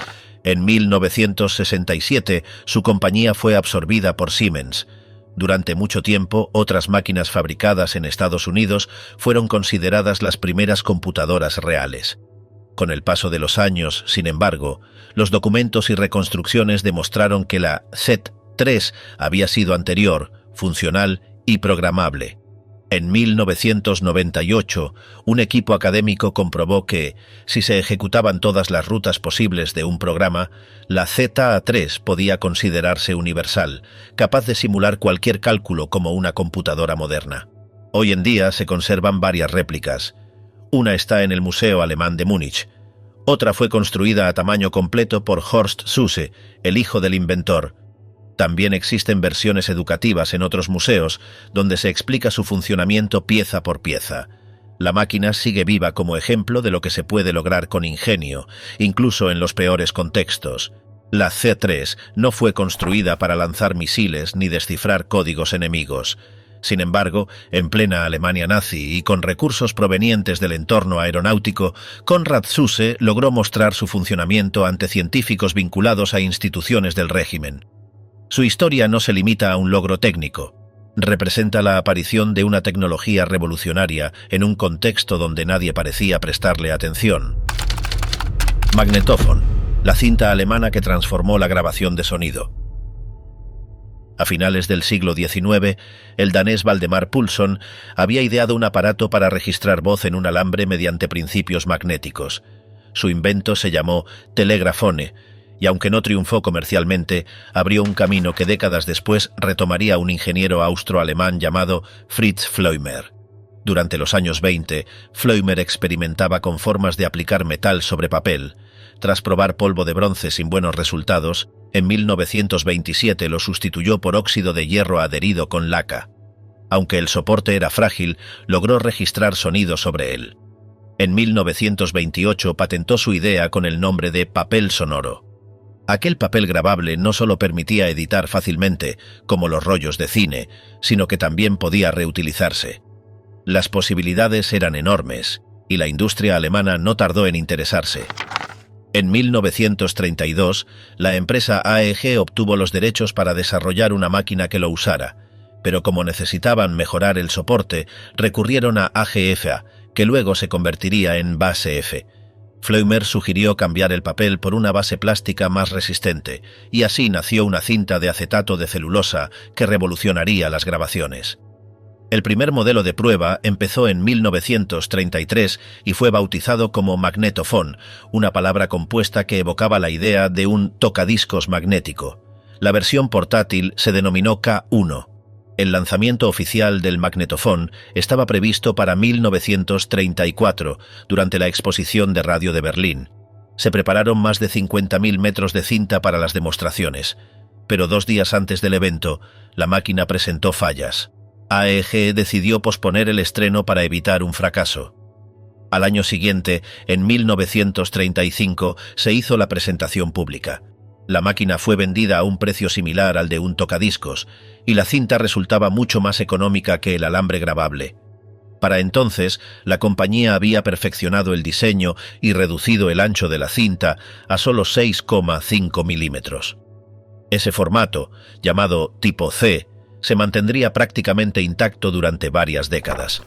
En 1967, su compañía fue absorbida por Siemens. Durante mucho tiempo, otras máquinas fabricadas en Estados Unidos fueron consideradas las primeras computadoras reales. Con el paso de los años, sin embargo, los documentos y reconstrucciones demostraron que la Z3 había sido anterior, funcional y programable. En 1998, un equipo académico comprobó que, si se ejecutaban todas las rutas posibles de un programa, la ZA3 podía considerarse universal, capaz de simular cualquier cálculo como una computadora moderna. Hoy en día se conservan varias réplicas. Una está en el Museo Alemán de Múnich. Otra fue construida a tamaño completo por Horst SUSE, el hijo del inventor. También existen versiones educativas en otros museos, donde se explica su funcionamiento pieza por pieza. La máquina sigue viva como ejemplo de lo que se puede lograr con ingenio, incluso en los peores contextos. La C3 no fue construida para lanzar misiles ni descifrar códigos enemigos. Sin embargo, en plena Alemania nazi y con recursos provenientes del entorno aeronáutico, Konrad Zuse logró mostrar su funcionamiento ante científicos vinculados a instituciones del régimen. Su historia no se limita a un logro técnico. Representa la aparición de una tecnología revolucionaria en un contexto donde nadie parecía prestarle atención. Magnetophone, la cinta alemana que transformó la grabación de sonido. A finales del siglo XIX, el danés Valdemar Poulsson había ideado un aparato para registrar voz en un alambre mediante principios magnéticos. Su invento se llamó Telegrafone, y aunque no triunfó comercialmente, abrió un camino que décadas después retomaría un ingeniero austro-alemán llamado Fritz Fleumer. Durante los años 20, Fleumer experimentaba con formas de aplicar metal sobre papel. Tras probar polvo de bronce sin buenos resultados, en 1927 lo sustituyó por óxido de hierro adherido con laca. Aunque el soporte era frágil, logró registrar sonido sobre él. En 1928 patentó su idea con el nombre de papel sonoro. Aquel papel grabable no solo permitía editar fácilmente, como los rollos de cine, sino que también podía reutilizarse. Las posibilidades eran enormes, y la industria alemana no tardó en interesarse. En 1932, la empresa AEG obtuvo los derechos para desarrollar una máquina que lo usara, pero como necesitaban mejorar el soporte, recurrieron a AGFA, que luego se convertiría en BASF. Fleumer sugirió cambiar el papel por una base plástica más resistente, y así nació una cinta de acetato de celulosa que revolucionaría las grabaciones. El primer modelo de prueba empezó en 1933 y fue bautizado como magnetophone, una palabra compuesta que evocaba la idea de un tocadiscos magnético. La versión portátil se denominó K1. El lanzamiento oficial del magnetophone estaba previsto para 1934, durante la Exposición de Radio de Berlín. Se prepararon más de 50.000 metros de cinta para las demostraciones, pero 2 días antes del evento, la máquina presentó fallas. AEG decidió posponer el estreno para evitar un fracaso. Al año siguiente, en 1935, se hizo la presentación pública. La máquina fue vendida a un precio similar al de un tocadiscos, y la cinta resultaba mucho más económica que el alambre grabable. Para entonces, la compañía había perfeccionado el diseño y reducido el ancho de la cinta a solo 6,5 milímetros. Ese formato, llamado tipo C, se mantendría prácticamente intacto durante varias décadas.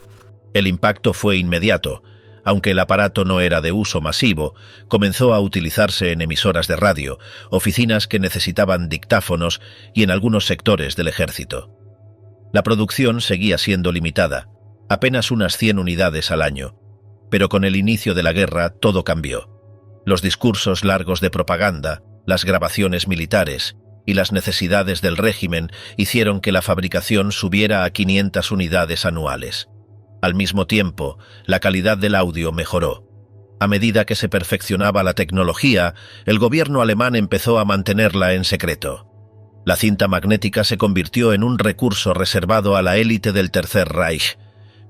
El impacto fue inmediato. Aunque el aparato no era de uso masivo, comenzó a utilizarse en emisoras de radio, oficinas que necesitaban dictáfonos y en algunos sectores del ejército. La producción seguía siendo limitada, apenas unas 100 unidades al año. Pero con el inicio de la guerra todo cambió. Los discursos largos de propaganda, las grabaciones militares y las necesidades del régimen hicieron que la fabricación subiera a 500 unidades anuales. Al mismo tiempo, la calidad del audio mejoró. A medida que se perfeccionaba la tecnología, el gobierno alemán empezó a mantenerla en secreto. La cinta magnética se convirtió en un recurso reservado a la élite del Tercer Reich.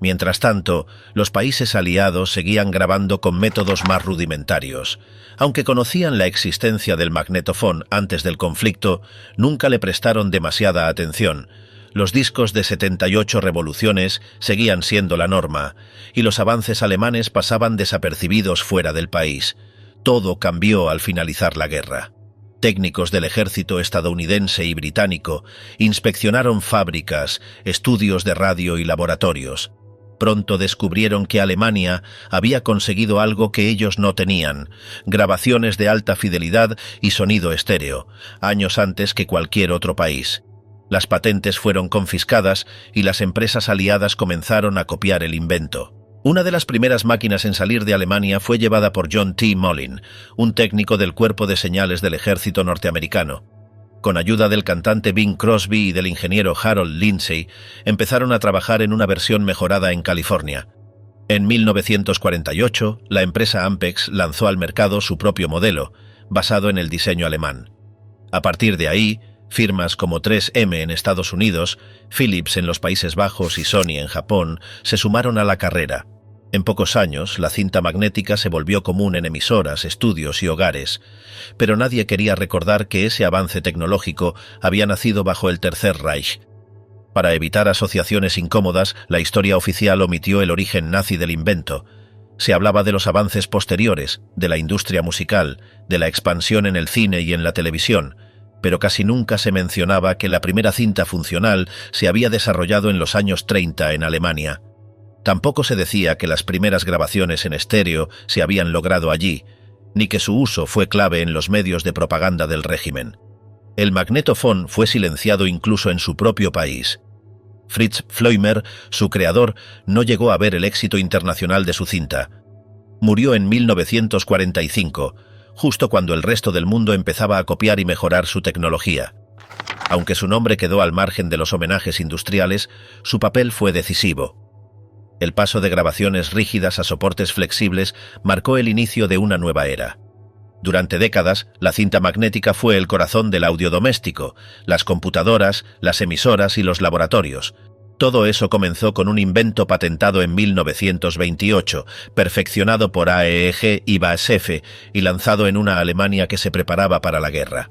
Mientras tanto, los países aliados seguían grabando con métodos más rudimentarios. Aunque conocían la existencia del magnetofón antes del conflicto, nunca le prestaron demasiada atención. Los discos de 78 revoluciones seguían siendo la norma, y los avances alemanes pasaban desapercibidos fuera del país. Todo cambió al finalizar la guerra. Técnicos del ejército estadounidense y británico inspeccionaron fábricas, estudios de radio y laboratorios. Pronto descubrieron que Alemania había conseguido algo que ellos no tenían: grabaciones de alta fidelidad y sonido estéreo, años antes que cualquier otro país. Las patentes fueron confiscadas y las empresas aliadas comenzaron a copiar el invento. Una de las primeras máquinas en salir de Alemania fue llevada por John T. Mullin, un técnico del Cuerpo de Señales del Ejército norteamericano. Con ayuda del cantante Bing Crosby y del ingeniero Harold Lindsay, empezaron a trabajar en una versión mejorada en California. En 1948, la empresa Ampex lanzó al mercado su propio modelo, basado en el diseño alemán. A partir de ahí, firmas como 3M en Estados Unidos, Philips en los Países Bajos y Sony en Japón se sumaron a la carrera. En pocos años, la cinta magnética se volvió común en emisoras, estudios y hogares, pero nadie quería recordar que ese avance tecnológico había nacido bajo el Tercer Reich. Para evitar asociaciones incómodas, la historia oficial omitió el origen nazi del invento. Se hablaba de los avances posteriores, de la industria musical, de la expansión en el cine y en la televisión, pero casi nunca se mencionaba que la primera cinta funcional se había desarrollado en los años 30 en Alemania. Tampoco se decía que las primeras grabaciones en estéreo se habían logrado allí, ni que su uso fue clave en los medios de propaganda del régimen. El magnetofón fue silenciado incluso en su propio país. Fritz Fleumer, su creador, no llegó a ver el éxito internacional de su cinta. Murió en 1945, justo cuando el resto del mundo empezaba a copiar y mejorar su tecnología. Aunque su nombre quedó al margen de los homenajes industriales, su papel fue decisivo. El paso de grabaciones rígidas a soportes flexibles marcó el inicio de una nueva era. Durante décadas, la cinta magnética fue el corazón del audio doméstico, las computadoras, las emisoras y los laboratorios. Todo eso comenzó con un invento patentado en 1928, perfeccionado por AEG y BASF y lanzado en una Alemania que se preparaba para la guerra.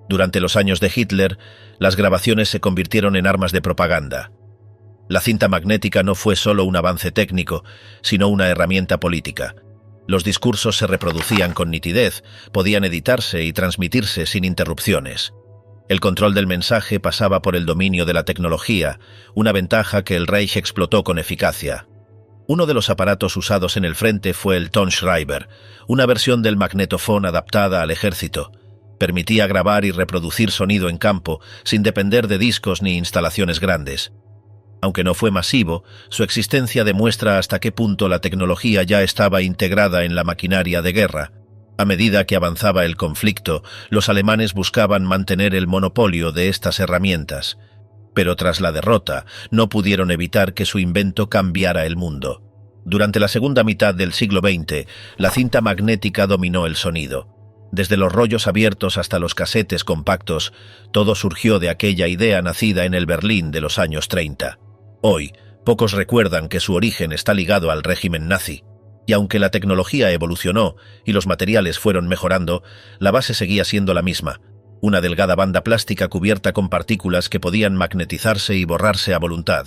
Durante los años de Hitler, las grabaciones se convirtieron en armas de propaganda. La cinta magnética no fue solo un avance técnico, sino una herramienta política. Los discursos se reproducían con nitidez, podían editarse y transmitirse sin interrupciones. El control del mensaje pasaba por el dominio de la tecnología, una ventaja que el Reich explotó con eficacia. Uno de los aparatos usados en el frente fue el Tonschreiber, una versión del magnetofón adaptada al ejército. Permitía grabar y reproducir sonido en campo, sin depender de discos ni instalaciones grandes. Aunque no fue masivo, su existencia demuestra hasta qué punto la tecnología ya estaba integrada en la maquinaria de guerra. A medida que avanzaba el conflicto, los alemanes buscaban mantener el monopolio de estas herramientas. Pero tras la derrota, no pudieron evitar que su invento cambiara el mundo. Durante la segunda mitad del siglo XX, la cinta magnética dominó el sonido. Desde los rollos abiertos hasta los casetes compactos, todo surgió de aquella idea nacida en el Berlín de los años 30. Hoy, pocos recuerdan que su origen está ligado al régimen nazi. Y aunque la tecnología evolucionó y los materiales fueron mejorando, la base seguía siendo la misma: una delgada banda plástica cubierta con partículas que podían magnetizarse y borrarse a voluntad.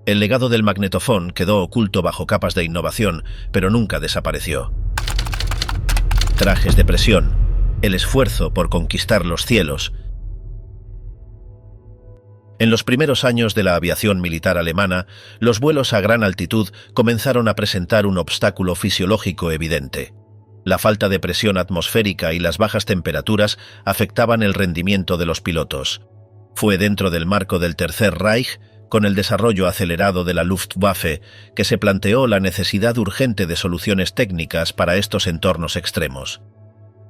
El legado del magnetofón quedó oculto bajo capas de innovación, pero nunca desapareció. Trajes de presión, el esfuerzo por conquistar los cielos. En los primeros años de la aviación militar alemana, los vuelos a gran altitud comenzaron a presentar un obstáculo fisiológico evidente. La falta de presión atmosférica y las bajas temperaturas afectaban el rendimiento de los pilotos. Fue dentro del marco del Tercer Reich, con el desarrollo acelerado de la Luftwaffe, que se planteó la necesidad urgente de soluciones técnicas para estos entornos extremos.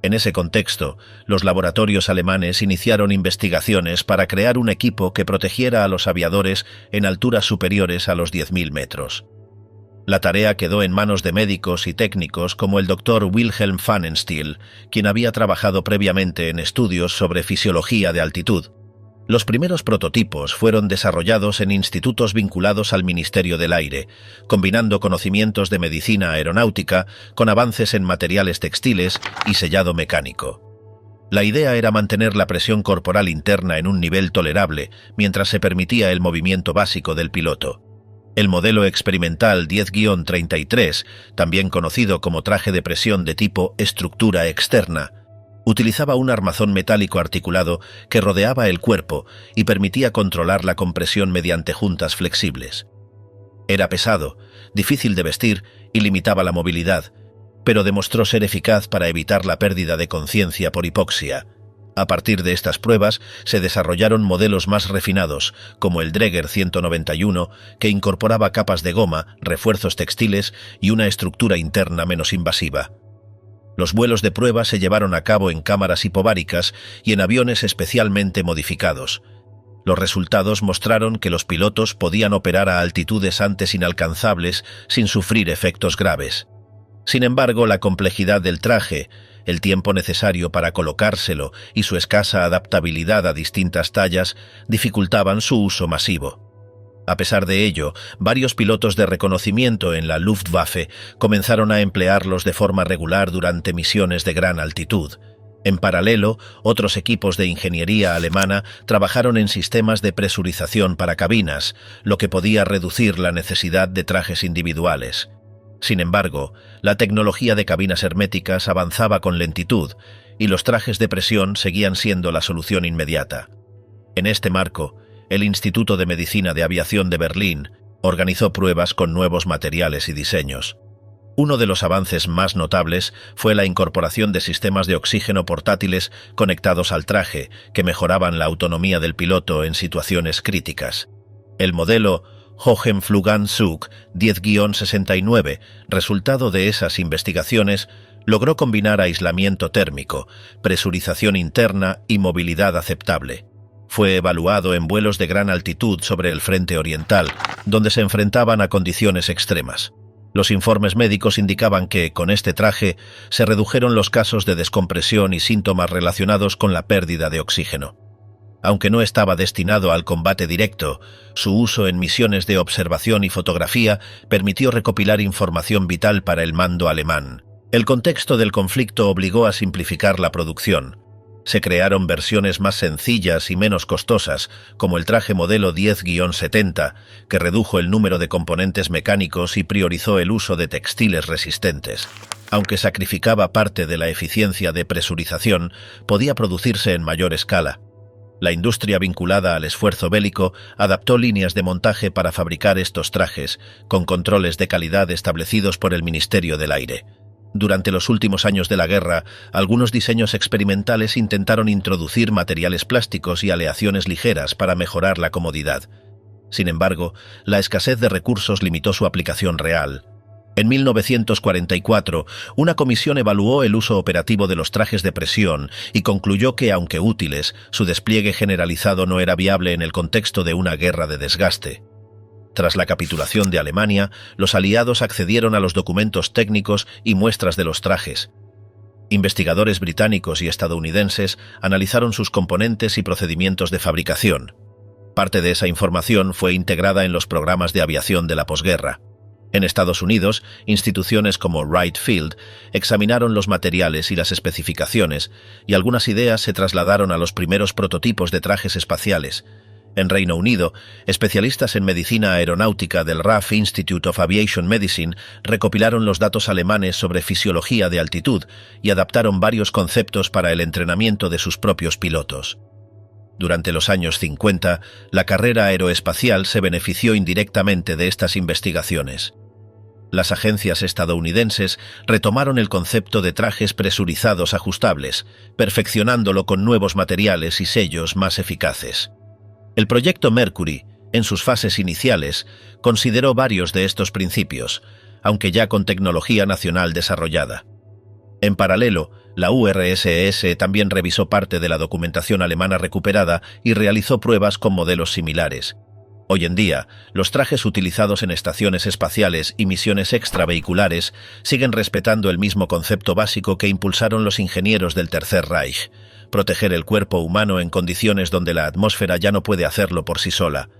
En ese contexto, los laboratorios alemanes iniciaron investigaciones para crear un equipo que protegiera a los aviadores en alturas superiores a los 10.000 metros. La tarea quedó en manos de médicos y técnicos como el Dr. Wilhelm Pfannenstiel, quien había trabajado previamente en estudios sobre fisiología de altitud. Los primeros prototipos fueron desarrollados en institutos vinculados al Ministerio del Aire, combinando conocimientos de medicina aeronáutica con avances en materiales textiles y sellado mecánico. La idea era mantener la presión corporal interna en un nivel tolerable mientras se permitía el movimiento básico del piloto. El modelo experimental 10-33, también conocido como traje de presión de tipo estructura externa, utilizaba un armazón metálico articulado que rodeaba el cuerpo y permitía controlar la compresión mediante juntas flexibles. Era pesado, difícil de vestir y limitaba la movilidad, pero demostró ser eficaz para evitar la pérdida de conciencia por hipoxia. A partir de estas pruebas se desarrollaron modelos más refinados, como el Dräger 191, que incorporaba capas de goma, refuerzos textiles y una estructura interna menos invasiva. Los vuelos de prueba se llevaron a cabo en cámaras hipováricas y en aviones especialmente modificados. Los resultados mostraron que los pilotos podían operar a altitudes antes inalcanzables sin sufrir efectos graves. Sin embargo, la complejidad del traje, el tiempo necesario para colocárselo y su escasa adaptabilidad a distintas tallas dificultaban su uso masivo. A pesar de ello, varios pilotos de reconocimiento en la Luftwaffe comenzaron a emplearlos de forma regular durante misiones de gran altitud. En paralelo, otros equipos de ingeniería alemana trabajaron en sistemas de presurización para cabinas, lo que podía reducir la necesidad de trajes individuales. Sin embargo, la tecnología de cabinas herméticas avanzaba con lentitud y los trajes de presión seguían siendo la solución inmediata. En este marco, el Instituto de Medicina de Aviación de Berlín organizó pruebas con nuevos materiales y diseños. Uno de los avances más notables fue la incorporación de sistemas de oxígeno portátiles conectados al traje que mejoraban la autonomía del piloto en situaciones críticas. El modelo Hohenfluganzug 10-69, resultado de esas investigaciones, logró combinar aislamiento térmico, presurización interna y movilidad aceptable. Fue evaluado en vuelos de gran altitud sobre el frente oriental, donde se enfrentaban a condiciones extremas. Los informes médicos indicaban que, con este traje, se redujeron los casos de descompresión y síntomas relacionados con la pérdida de oxígeno. Aunque no estaba destinado al combate directo, su uso en misiones de observación y fotografía permitió recopilar información vital para el mando alemán. El contexto del conflicto obligó a simplificar la producción. Se crearon versiones más sencillas y menos costosas, como el traje modelo 10-70, que redujo el número de componentes mecánicos y priorizó el uso de textiles resistentes. Aunque sacrificaba parte de la eficiencia de presurización, podía producirse en mayor escala. La industria vinculada al esfuerzo bélico adaptó líneas de montaje para fabricar estos trajes, con controles de calidad establecidos por el Ministerio del Aire. Durante los últimos años de la guerra, algunos diseños experimentales intentaron introducir materiales plásticos y aleaciones ligeras para mejorar la comodidad. Sin embargo, la escasez de recursos limitó su aplicación real. En 1944, una comisión evaluó el uso operativo de los trajes de presión y concluyó que, aunque útiles, su despliegue generalizado no era viable en el contexto de una guerra de desgaste. Tras la capitulación de Alemania, los aliados accedieron a los documentos técnicos y muestras de los trajes. Investigadores británicos y estadounidenses analizaron sus componentes y procedimientos de fabricación. Parte de esa información fue integrada en los programas de aviación de la posguerra. En Estados Unidos, instituciones como Wright Field examinaron los materiales y las especificaciones, y algunas ideas se trasladaron a los primeros prototipos de trajes espaciales. En Reino Unido, especialistas en medicina aeronáutica del RAF Institute of Aviation Medicine recopilaron los datos alemanes sobre fisiología de altitud y adaptaron varios conceptos para el entrenamiento de sus propios pilotos. Durante los años 50, la carrera aeroespacial se benefició indirectamente de estas investigaciones. Las agencias estadounidenses retomaron el concepto de trajes presurizados ajustables, perfeccionándolo con nuevos materiales y sellos más eficaces. El proyecto Mercury, En sus fases iniciales, consideró varios de estos principios, aunque ya con tecnología nacional desarrollada. En paralelo, la URSS también revisó parte de la documentación alemana recuperada y realizó pruebas con modelos similares. Hoy en día, los trajes utilizados en estaciones espaciales y misiones extravehiculares siguen respetando el mismo concepto básico que impulsaron los ingenieros del Tercer Reich: proteger el cuerpo humano en condiciones donde la atmósfera ya no puede hacerlo por sí sola.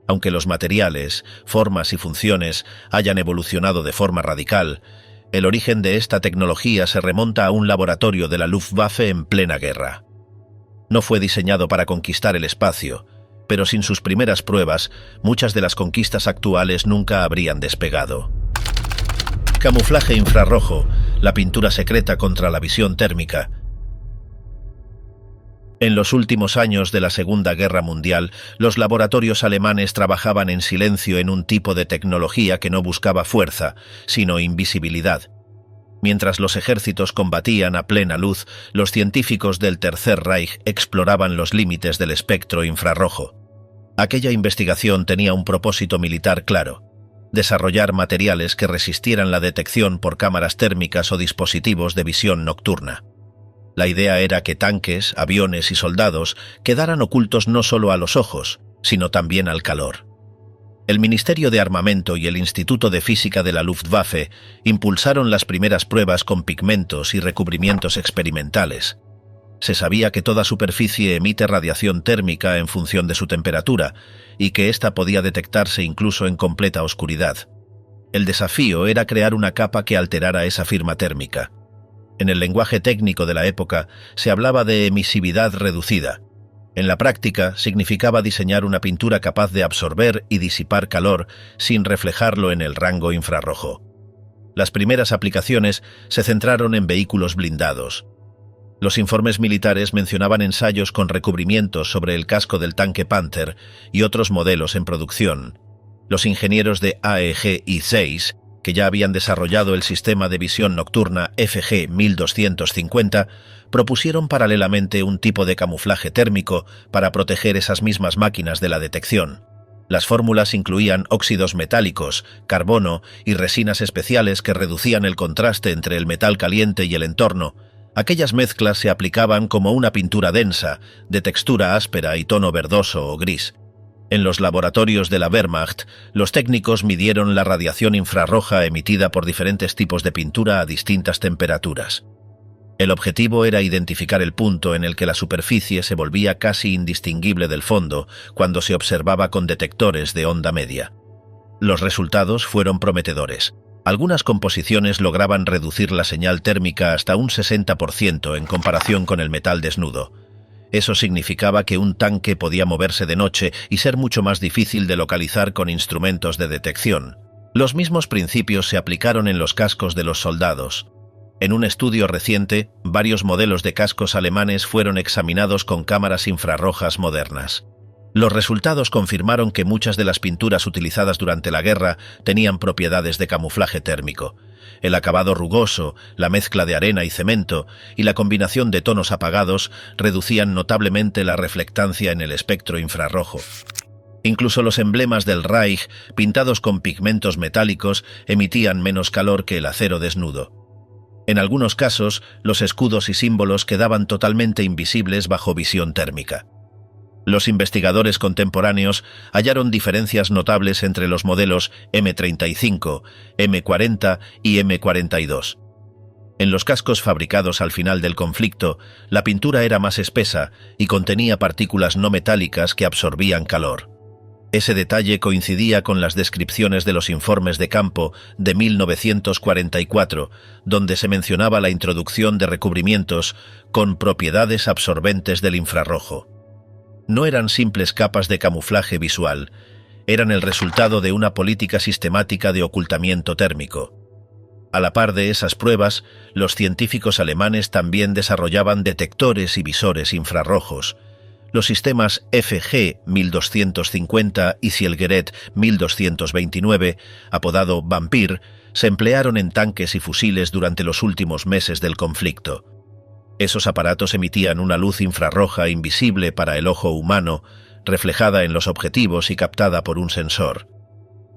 Aunque los materiales, formas y funciones hayan evolucionado de forma radical, el origen de esta tecnología se remonta a un laboratorio de la Luftwaffe en plena guerra. No fue diseñado para conquistar el espacio, pero sin sus primeras pruebas, muchas de las conquistas actuales nunca habrían despegado. Camuflaje infrarrojo, la pintura secreta contra la visión térmica. En los últimos años de la Segunda Guerra Mundial, los laboratorios alemanes trabajaban en silencio en un tipo de tecnología que no buscaba fuerza, sino invisibilidad. Mientras los ejércitos combatían a plena luz, los científicos del Tercer Reich exploraban los límites del espectro infrarrojo. Aquella investigación tenía un propósito militar claro: desarrollar materiales que resistieran la detección por cámaras térmicas o dispositivos de visión nocturna. La idea era que tanques, aviones y soldados quedaran ocultos no solo a los ojos, sino también al calor. El Ministerio de Armamento y el Instituto de Física de la Luftwaffe impulsaron las primeras pruebas con pigmentos y recubrimientos experimentales. Se sabía que toda superficie emite radiación térmica en función de su temperatura y que ésta podía detectarse incluso en completa oscuridad. El desafío era crear una capa que alterara esa firma térmica. En el lenguaje técnico de la época se hablaba de emisividad reducida. En la práctica significaba diseñar una pintura capaz de absorber y disipar calor sin reflejarlo en el rango infrarrojo. Las primeras aplicaciones se centraron en vehículos blindados. Los informes militares mencionaban ensayos con recubrimientos sobre el casco del tanque Panther y otros modelos en producción. Los ingenieros de AEG y Zeiss, que ya habían desarrollado el sistema de visión nocturna FG-1250, propusieron paralelamente un tipo de camuflaje térmico para proteger esas mismas máquinas de la detección. Las fórmulas incluían óxidos metálicos, carbono y resinas especiales que reducían el contraste entre el metal caliente y el entorno. Aquellas mezclas se aplicaban como una pintura densa, de textura áspera y tono verdoso o gris. En los laboratorios de la Wehrmacht, los técnicos midieron la radiación infrarroja emitida por diferentes tipos de pintura a distintas temperaturas. El objetivo era identificar el punto en el que la superficie se volvía casi indistinguible del fondo cuando se observaba con detectores de onda media. Los resultados fueron prometedores. Algunas composiciones lograban reducir la señal térmica hasta un 60% en comparación con el metal desnudo. Eso significaba que un tanque podía moverse de noche y ser mucho más difícil de localizar con instrumentos de detección. Los mismos principios se aplicaron en los cascos de los soldados. En un estudio reciente, varios modelos de cascos alemanes fueron examinados con cámaras infrarrojas modernas. Los resultados confirmaron que muchas de las pinturas utilizadas durante la guerra tenían propiedades de camuflaje térmico. El acabado rugoso, la mezcla de arena y cemento y la combinación de tonos apagados reducían notablemente la reflectancia en el espectro infrarrojo. Incluso los emblemas del Reich, pintados con pigmentos metálicos, emitían menos calor que el acero desnudo. En algunos casos, los escudos y símbolos quedaban totalmente invisibles bajo visión térmica. Los investigadores contemporáneos hallaron diferencias notables entre los modelos M35, M40 y M42. En los cascos fabricados al final del conflicto, la pintura era más espesa y contenía partículas no metálicas que absorbían calor. Ese detalle coincidía con las descripciones de los informes de campo de 1944, donde se mencionaba la introducción de recubrimientos con propiedades absorbentes del infrarrojo. No eran simples capas de camuflaje visual, eran el resultado de una política sistemática de ocultamiento térmico. A la par de esas pruebas, los científicos alemanes también desarrollaban detectores y visores infrarrojos. Los sistemas FG-1250 y Zielgeret 1229, apodado Vampir, se emplearon en tanques y fusiles durante los últimos meses del conflicto. Esos aparatos emitían una luz infrarroja invisible para el ojo humano, reflejada en los objetivos y captada por un sensor.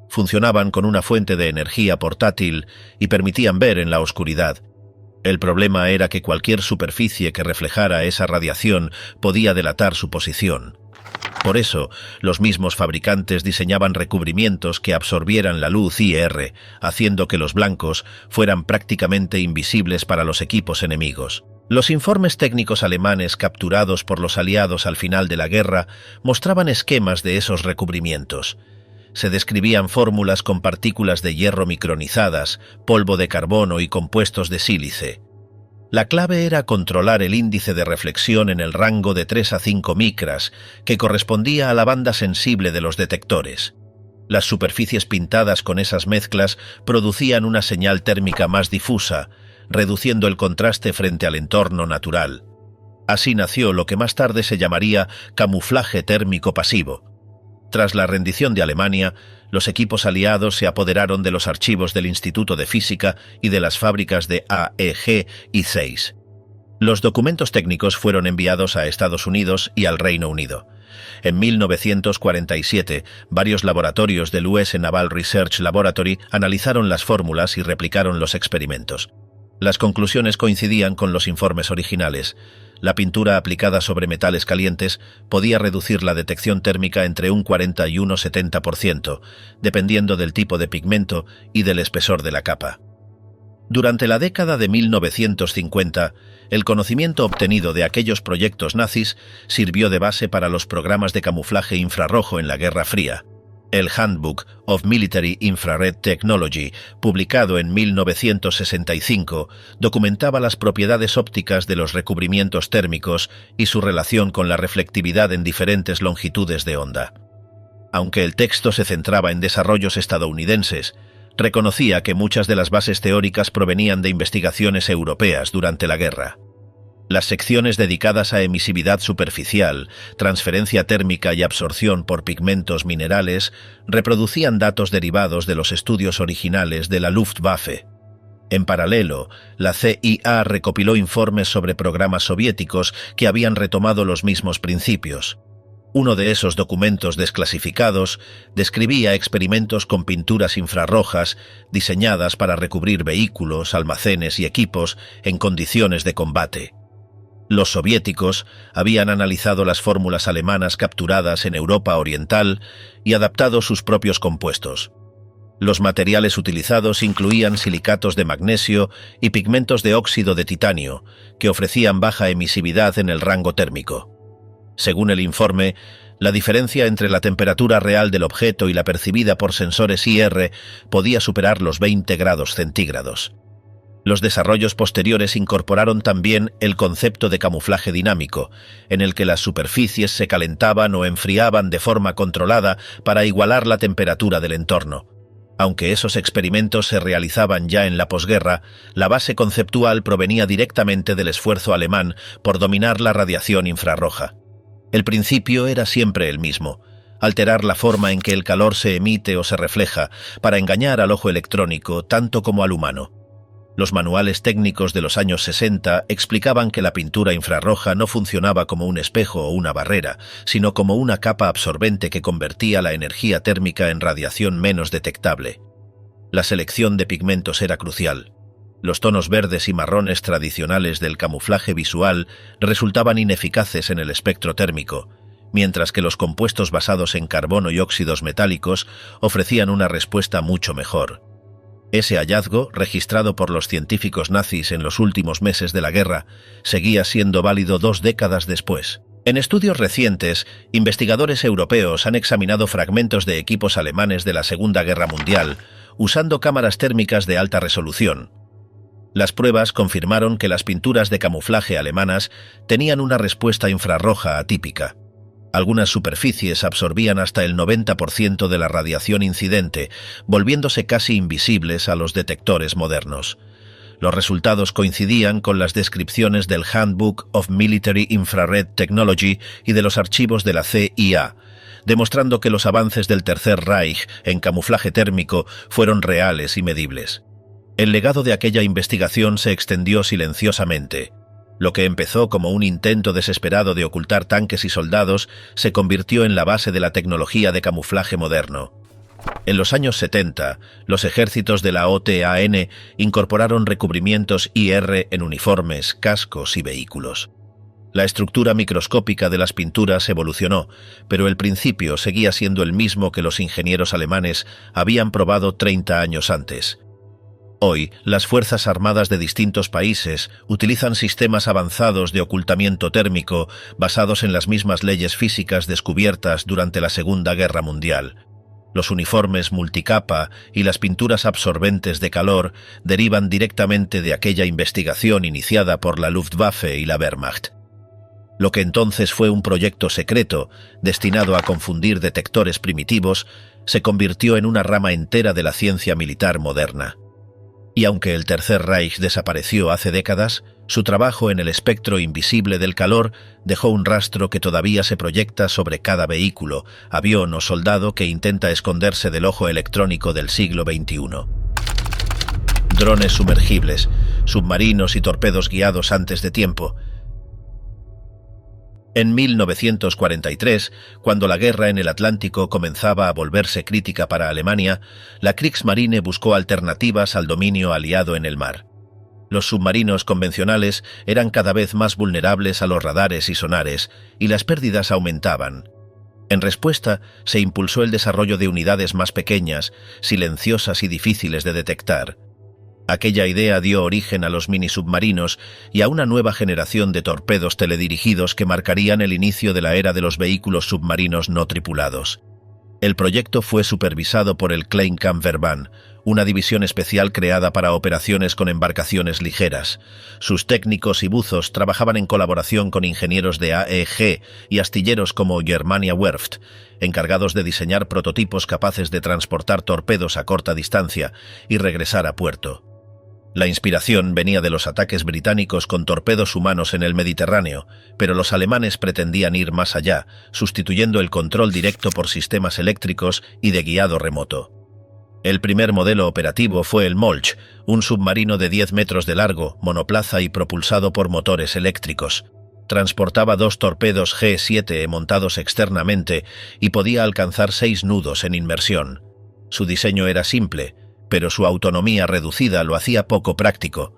Funcionaban con una fuente de energía portátil y permitían ver en la oscuridad. El problema era que cualquier superficie que reflejara esa radiación podía delatar su posición. Por eso, los mismos fabricantes diseñaban recubrimientos que absorbieran la luz IR, haciendo que los blancos fueran prácticamente invisibles para los equipos enemigos. Los informes técnicos alemanes capturados por los aliados al final de la guerra mostraban esquemas de esos recubrimientos. Se describían fórmulas con partículas de hierro micronizadas, polvo de carbono y compuestos de sílice. La clave era controlar el índice de reflexión en el rango de 3 a 5 micras, que correspondía a la banda sensible de los detectores. Las superficies pintadas con esas mezclas producían una señal térmica más difusa, reduciendo el contraste frente al entorno natural. Así nació lo que más tarde se llamaría camuflaje térmico pasivo. Tras la rendición de Alemania, los equipos aliados se apoderaron de los archivos del Instituto de Física y de las fábricas de AEG y Zeiss. Los documentos técnicos fueron enviados a Estados Unidos y al Reino Unido. En 1947, varios laboratorios del US Naval Research Laboratory analizaron las fórmulas y replicaron los experimentos. Las conclusiones coincidían con los informes originales. La pintura aplicada sobre metales calientes podía reducir la detección térmica entre un 40 y un 70%, dependiendo del tipo de pigmento y del espesor de la capa. Durante la década de 1950, el conocimiento obtenido de aquellos proyectos nazis sirvió de base para los programas de camuflaje infrarrojo en la Guerra Fría. El Handbook of Military Infrared Technology, publicado en 1965, documentaba las propiedades ópticas de los recubrimientos térmicos y su relación con la reflectividad en diferentes longitudes de onda. Aunque el texto se centraba en desarrollos estadounidenses, reconocía que muchas de las bases teóricas provenían de investigaciones europeas durante la guerra. Las secciones dedicadas a emisividad superficial, transferencia térmica y absorción por pigmentos minerales reproducían datos derivados de los estudios originales de la Luftwaffe. En paralelo, la CIA recopiló informes sobre programas soviéticos que habían retomado los mismos principios. Uno de esos documentos desclasificados describía experimentos con pinturas infrarrojas diseñadas para recubrir vehículos, almacenes y equipos en condiciones de combate. Los soviéticos habían analizado las fórmulas alemanas capturadas en Europa Oriental y adaptado sus propios compuestos. Los materiales utilizados incluían silicatos de magnesio y pigmentos de óxido de titanio, que ofrecían baja emisividad en el rango térmico. Según el informe, la diferencia entre la temperatura real del objeto y la percibida por sensores IR podía superar los 20 grados centígrados. Los desarrollos posteriores incorporaron también el concepto de camuflaje dinámico, en el que las superficies se calentaban o enfriaban de forma controlada para igualar la temperatura del entorno. Aunque esos experimentos se realizaban ya en la posguerra, la base conceptual provenía directamente del esfuerzo alemán por dominar la radiación infrarroja. El principio era siempre el mismo: alterar la forma en que el calor se emite o se refleja para engañar al ojo electrónico tanto como al humano. Los manuales técnicos de los años 60 explicaban que la pintura infrarroja no funcionaba como un espejo o una barrera, sino como una capa absorbente que convertía la energía térmica en radiación menos detectable. La selección de pigmentos era crucial. Los tonos verdes y marrones tradicionales del camuflaje visual resultaban ineficaces en el espectro térmico, mientras que los compuestos basados en carbono y óxidos metálicos ofrecían una respuesta mucho mejor. Ese hallazgo, registrado por los científicos nazis en los últimos meses de la guerra, seguía siendo válido 2 décadas después. En estudios recientes, investigadores europeos han examinado fragmentos de equipos alemanes de la Segunda Guerra Mundial usando cámaras térmicas de alta resolución. Las pruebas confirmaron que las pinturas de camuflaje alemanas tenían una respuesta infrarroja atípica. Algunas superficies absorbían hasta el 90% de la radiación incidente, volviéndose casi invisibles a los detectores modernos. Los resultados coincidían con las descripciones del Handbook of Military Infrared Technology y de los archivos de la CIA, demostrando que los avances del Tercer Reich en camuflaje térmico fueron reales y medibles. El legado de aquella investigación se extendió silenciosamente. Lo que empezó como un intento desesperado de ocultar tanques y soldados se convirtió en la base de la tecnología de camuflaje moderno. En los años 70, los ejércitos de la OTAN incorporaron recubrimientos IR en uniformes, cascos y vehículos. La estructura microscópica de las pinturas evolucionó, pero el principio seguía siendo el mismo que los ingenieros alemanes habían probado 30 años antes. Hoy, las Fuerzas Armadas de distintos países utilizan sistemas avanzados de ocultamiento térmico basados en las mismas leyes físicas descubiertas durante la Segunda Guerra Mundial. Los uniformes multicapa y las pinturas absorbentes de calor derivan directamente de aquella investigación iniciada por la Luftwaffe y la Wehrmacht. Lo que entonces fue un proyecto secreto, destinado a confundir detectores primitivos, se convirtió en una rama entera de la ciencia militar moderna. Y aunque el Tercer Reich desapareció hace décadas, su trabajo en el espectro invisible del calor dejó un rastro que todavía se proyecta sobre cada vehículo, avión o soldado que intenta esconderse del ojo electrónico del siglo XXI. Drones sumergibles, submarinos y torpedos guiados antes de tiempo. En 1943, cuando la guerra en el Atlántico comenzaba a volverse crítica para Alemania, la Kriegsmarine buscó alternativas al dominio aliado en el mar. Los submarinos convencionales eran cada vez más vulnerables a los radares y sonares, y las pérdidas aumentaban. En respuesta, se impulsó el desarrollo de unidades más pequeñas, silenciosas y difíciles de detectar. Aquella idea dio origen a los minisubmarinos y a una nueva generación de torpedos teledirigidos que marcarían el inicio de la era de los vehículos submarinos no tripulados. El proyecto fue supervisado por el Kleinkampfverband, una división especial creada para operaciones con embarcaciones ligeras. Sus técnicos y buzos trabajaban en colaboración con ingenieros de AEG y astilleros como Germania Werft, encargados de diseñar prototipos capaces de transportar torpedos a corta distancia y regresar a puerto. La inspiración venía de los ataques británicos con torpedos humanos en el Mediterráneo, pero los alemanes pretendían ir más allá, sustituyendo el control directo por sistemas eléctricos y de guiado remoto. El primer modelo operativo fue el Molch, un submarino de 10 metros de largo, monoplaza y propulsado por motores eléctricos. Transportaba 2 torpedos G7 montados externamente y podía alcanzar 6 nudos en inmersión. Su diseño era simple, pero su autonomía reducida lo hacía poco práctico.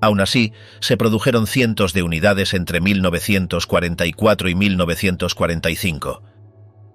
Aún así, se produjeron cientos de unidades entre 1944 y 1945.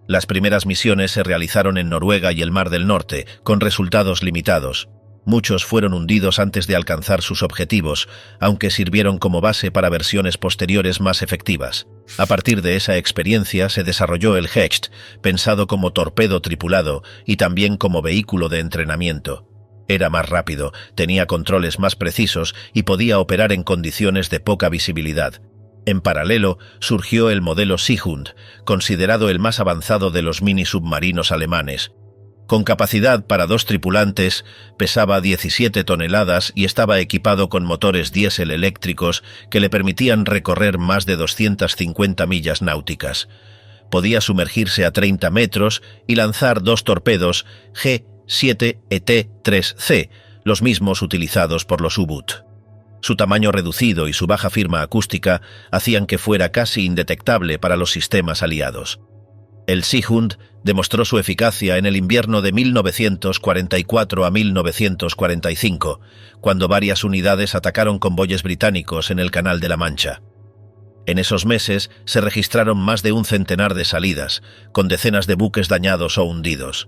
Las primeras misiones se realizaron en Noruega y el Mar del Norte, con resultados limitados. Muchos fueron hundidos antes de alcanzar sus objetivos, aunque sirvieron como base para versiones posteriores más efectivas. A partir de esa experiencia se desarrolló el Hecht, pensado como torpedo tripulado y también como vehículo de entrenamiento. Era más rápido, tenía controles más precisos y podía operar en condiciones de poca visibilidad. En paralelo, surgió el modelo Seehund, considerado el más avanzado de los mini submarinos alemanes. Con capacidad para 2 tripulantes, pesaba 17 toneladas y estaba equipado con motores diésel eléctricos que le permitían recorrer más de 250 millas náuticas. Podía sumergirse a 30 metros y lanzar 2 torpedos G7ET3C, los mismos utilizados por los U-Boot. Su tamaño reducido y su baja firma acústica hacían que fuera casi indetectable para los sistemas aliados. El Seehund demostró su eficacia en el invierno de 1944 a 1945, cuando varias unidades atacaron convoyes británicos en el Canal de la Mancha. En esos meses se registraron más de 1 centenar de salidas, con decenas de buques dañados o hundidos.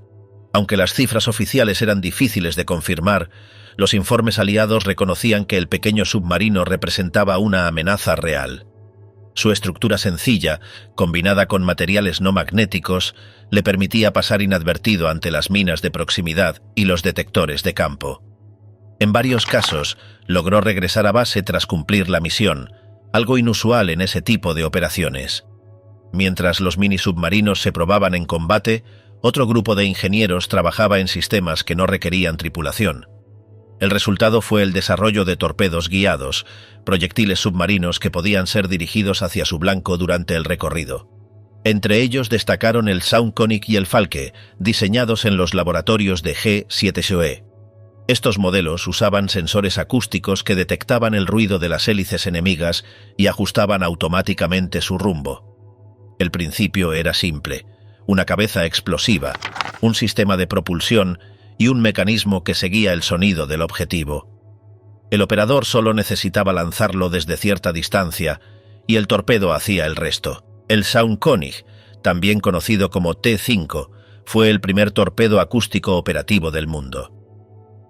Aunque las cifras oficiales eran difíciles de confirmar, los informes aliados reconocían que el pequeño submarino representaba una amenaza real. Su estructura sencilla, combinada con materiales no magnéticos, le permitía pasar inadvertido ante las minas de proximidad y los detectores de campo. En varios casos, logró regresar a base tras cumplir la misión, algo inusual en ese tipo de operaciones. Mientras los mini submarinos se probaban en combate, otro grupo de ingenieros trabajaba en sistemas que no requerían tripulación. El resultado fue el desarrollo de torpedos guiados, proyectiles submarinos que podían ser dirigidos hacia su blanco durante el recorrido. Entre ellos destacaron el Soundconic y el Falke, diseñados en los laboratorios de G7SOE. Estos modelos usaban sensores acústicos que detectaban el ruido de las hélices enemigas y ajustaban automáticamente su rumbo. El principio era simple: una cabeza explosiva, un sistema de propulsión y un mecanismo que seguía el sonido del objetivo. El operador solo necesitaba lanzarlo desde cierta distancia y el torpedo hacía el resto. El Saugkönig, también conocido como T-5, fue el primer torpedo acústico operativo del mundo.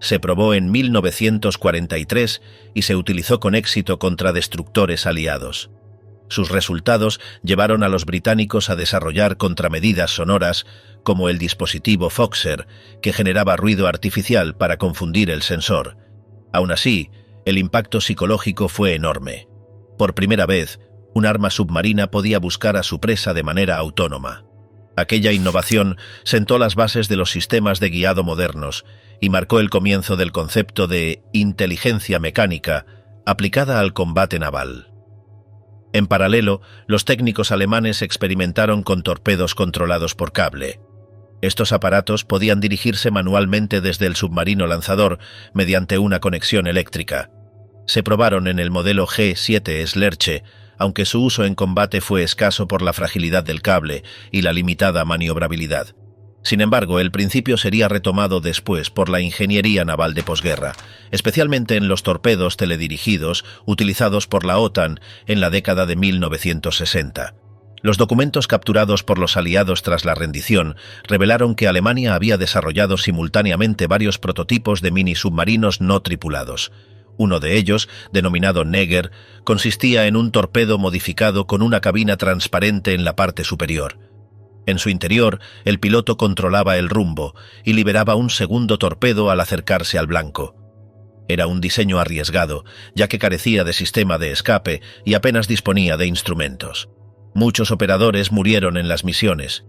Se probó en 1943 y se utilizó con éxito contra destructores aliados. Sus resultados llevaron a los británicos a desarrollar contramedidas sonoras como el dispositivo Foxer, que generaba ruido artificial para confundir el sensor. Aún así, el impacto psicológico fue enorme. Por primera vez, un arma submarina podía buscar a su presa de manera autónoma. Aquella innovación sentó las bases de los sistemas de guiado modernos y marcó el comienzo del concepto de inteligencia mecánica aplicada al combate naval. En paralelo, los técnicos alemanes experimentaron con torpedos controlados por cable. Estos aparatos podían dirigirse manualmente desde el submarino lanzador mediante una conexión eléctrica. Se probaron en el modelo G-7 Schlerche, aunque su uso en combate fue escaso por la fragilidad del cable y la limitada maniobrabilidad. Sin embargo, el principio sería retomado después por la ingeniería naval de posguerra, especialmente en los torpedos teledirigidos utilizados por la OTAN en la década de 1960. Los documentos capturados por los aliados tras la rendición revelaron que Alemania había desarrollado simultáneamente varios prototipos de mini submarinos no tripulados. Uno de ellos, denominado Neger, consistía en un torpedo modificado con una cabina transparente en la parte superior. En su interior, el piloto controlaba el rumbo y liberaba un segundo torpedo al acercarse al blanco. Era un diseño arriesgado, ya que carecía de sistema de escape y apenas disponía de instrumentos. Muchos operadores murieron en las misiones.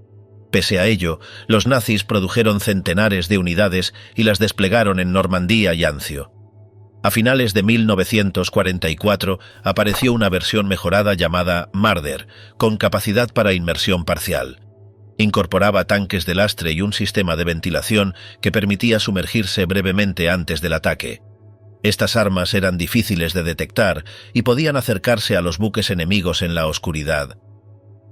Pese a ello, los nazis produjeron centenares de unidades y las desplegaron en Normandía y Anzio. A finales de 1944 apareció una versión mejorada llamada Marder, con capacidad para inmersión parcial. Incorporaba tanques de lastre y un sistema de ventilación que permitía sumergirse brevemente antes del ataque. Estas armas eran difíciles de detectar y podían acercarse a los buques enemigos en la oscuridad.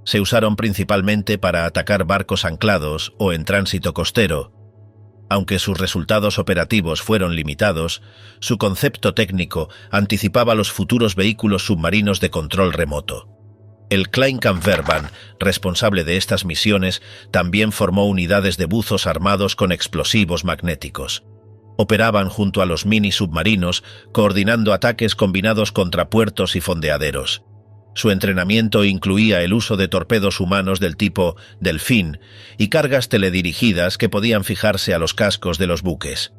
Se usaron principalmente para atacar barcos anclados o en tránsito costero. Aunque sus resultados operativos fueron limitados, su concepto técnico anticipaba los futuros vehículos submarinos de control remoto. El Kleinkampfverband, responsable de estas misiones, también formó unidades de buzos armados con explosivos magnéticos. Operaban junto a los mini submarinos, coordinando ataques combinados contra puertos y fondeaderos. Su entrenamiento incluía el uso de torpedos humanos del tipo Delfín y cargas teledirigidas que podían fijarse a los cascos de los buques.